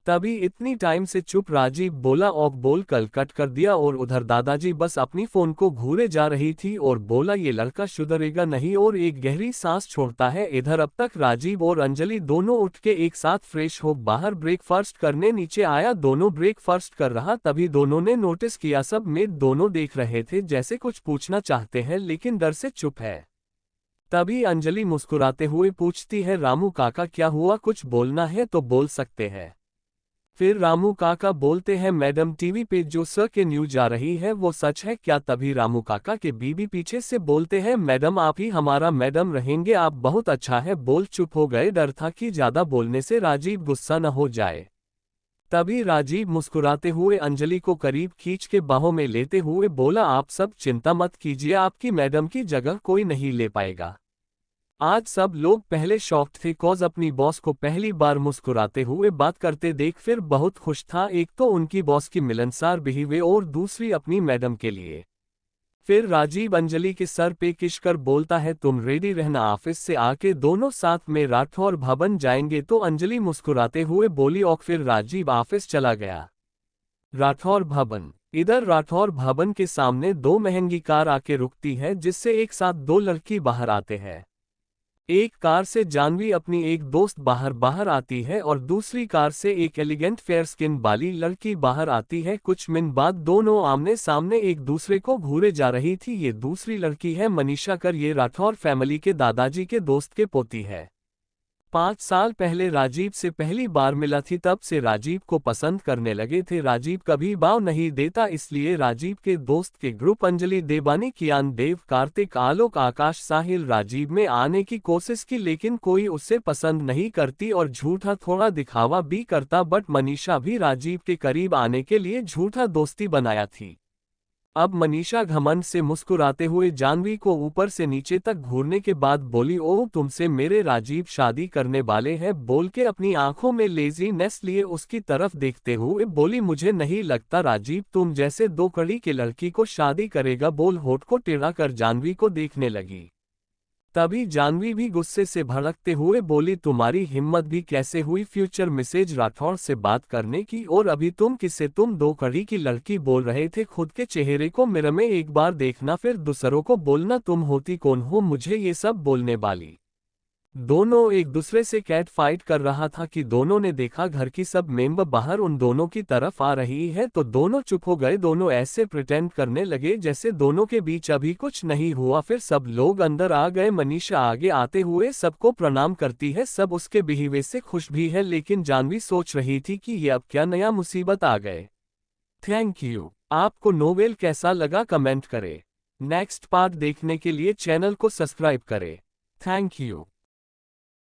तभी इतनी टाइम से चुप राजीव बोला, ऑफ बोल कल कट कर दिया। और उधर दादाजी बस अपनी फोन को घूरे जा रही थी और बोला, ये लड़का सुधरेगा नहीं, और एक गहरी सांस छोड़ता है। इधर अब तक राजीव और अंजलि दोनों उठ के एक साथ फ्रेश हो बाहर ब्रेकफास्ट करने नीचे आया। दोनों ब्रेकफास्ट कर रहा तभी दोनों ने नोटिस किया सब में दोनों देख रहे थे, जैसे कुछ पूछना चाहते हैं लेकिन डर से चुप है। तभी अंजलि मुस्कुराते हुए पूछती है, रामू काका क्या हुआ, कुछ बोलना है तो बोल सकते हैं। फिर रामू काका बोलते हैं, मैडम टीवी पे जो सर के न्यूज आ रही है वो सच है क्या। तभी रामू काका के बीबी पीछे से बोलते हैं, मैडम आप ही हमारा मैडम रहेंगे, आप बहुत अच्छा है। बोल चुप हो गए, डर था कि ज्यादा बोलने से राजीव गुस्सा न हो जाए। तभी राजीव मुस्कुराते हुए अंजलि को करीब खींच के बाहों में लेते हुए बोला, आप सब चिंता मत कीजिए, आपकी मैडम की जगह कोई नहीं ले पाएगा। आज सब लोग पहले शॉक्ड थे कॉज अपनी बॉस को पहली बार मुस्कुराते हुए बात करते देख फिर बहुत खुश था, एक तो उनकी बॉस की मिलनसार बिहेवियर और दूसरी अपनी मैडम के लिए। फिर राजीव अंजलि के सर पे किश कर बोलता है, तुम रेडी रहना, ऑफिस से आके दोनों साथ में राठौर भवन जाएंगे। तो अंजलि मुस्कुराते हुए बोली और फिर राजीव ऑफिस चला गया। राठौर भवन। इधर राठौर भवन के सामने दो महंगी कार आके रुकती है जिससे एक साथ दो लड़की बाहर आते हैं। एक कार से जानवी अपनी एक दोस्त बाहर आती है और दूसरी कार से एक एलिगेंट फेयर स्किन वाली लड़की बाहर आती है। कुछ मिनट बाद दोनों आमने सामने एक दूसरे को घूरे जा रही थी। ये दूसरी लड़की है मनीषा कर, ये राठौर फैमिली के दादाजी के दोस्त के पोती है। 5 साल पहले राजीव से पहली बार मिला थी, तब से राजीव को पसंद करने लगे थे। राजीव कभी भाव नहीं देता, इसलिए राजीव के दोस्त के ग्रुप अंजलि, देवानी, कियान, देव, कार्तिक, आलोक, आकाश, साहिल राजीव में आने की कोशिश की लेकिन कोई उसे पसंद नहीं करती और झूठा थोड़ा दिखावा भी करता। बट मनीषा भी राजीव के करीब आने के लिए झूठा दोस्ती बनाया थी। अब मनीषा घमंड से मुस्कुराते हुए जानवी को ऊपर से नीचे तक घूरने के बाद बोली, ओह तुमसे मेरे राजीव शादी करने वाले हैं। बोल के अपनी आंखों में लेजीनेस लिए उसकी तरफ देखते हुए बोली, मुझे नहीं लगता राजीव तुम जैसे दो कड़ी के लड़की को शादी करेगा। बोल होठ को टेढ़ा कर जानवी को देखने लगी। तभी जानवी भी गुस्से से भड़कते हुए बोली, तुम्हारी हिम्मत भी कैसे हुई फ्यूचर मिसेज राठौर से बात करने की, और अभी तुम किससे, तुम दो कड़ी की लड़की बोल रहे थे। खुद के चेहरे को मिरर में एक बार देखना फिर दूसरों को बोलना, तुम होती कौन हो मुझे ये सब बोलने वाली। दोनों एक दूसरे से कैट फाइट कर रहा था कि दोनों ने देखा घर की सब मेंबर बाहर उन दोनों की तरफ आ रही है तो दोनों चुप हो गए। दोनों ऐसे प्रिटेंड करने लगे जैसे दोनों के बीच अभी कुछ नहीं हुआ। फिर सब लोग अंदर आ गए। मनीषा आगे आते हुए सबको प्रणाम करती है। सब उसके बिहेवियर से खुश भी है लेकिन जानवी सोच रही थी कि ये अब क्या नया मुसीबत आ गए। Thank you. आपको नोवेल कैसा लगा कमेंट करें। नेक्स्ट पार्ट देखने के लिए चैनल को सब्सक्राइब करें। Thank you.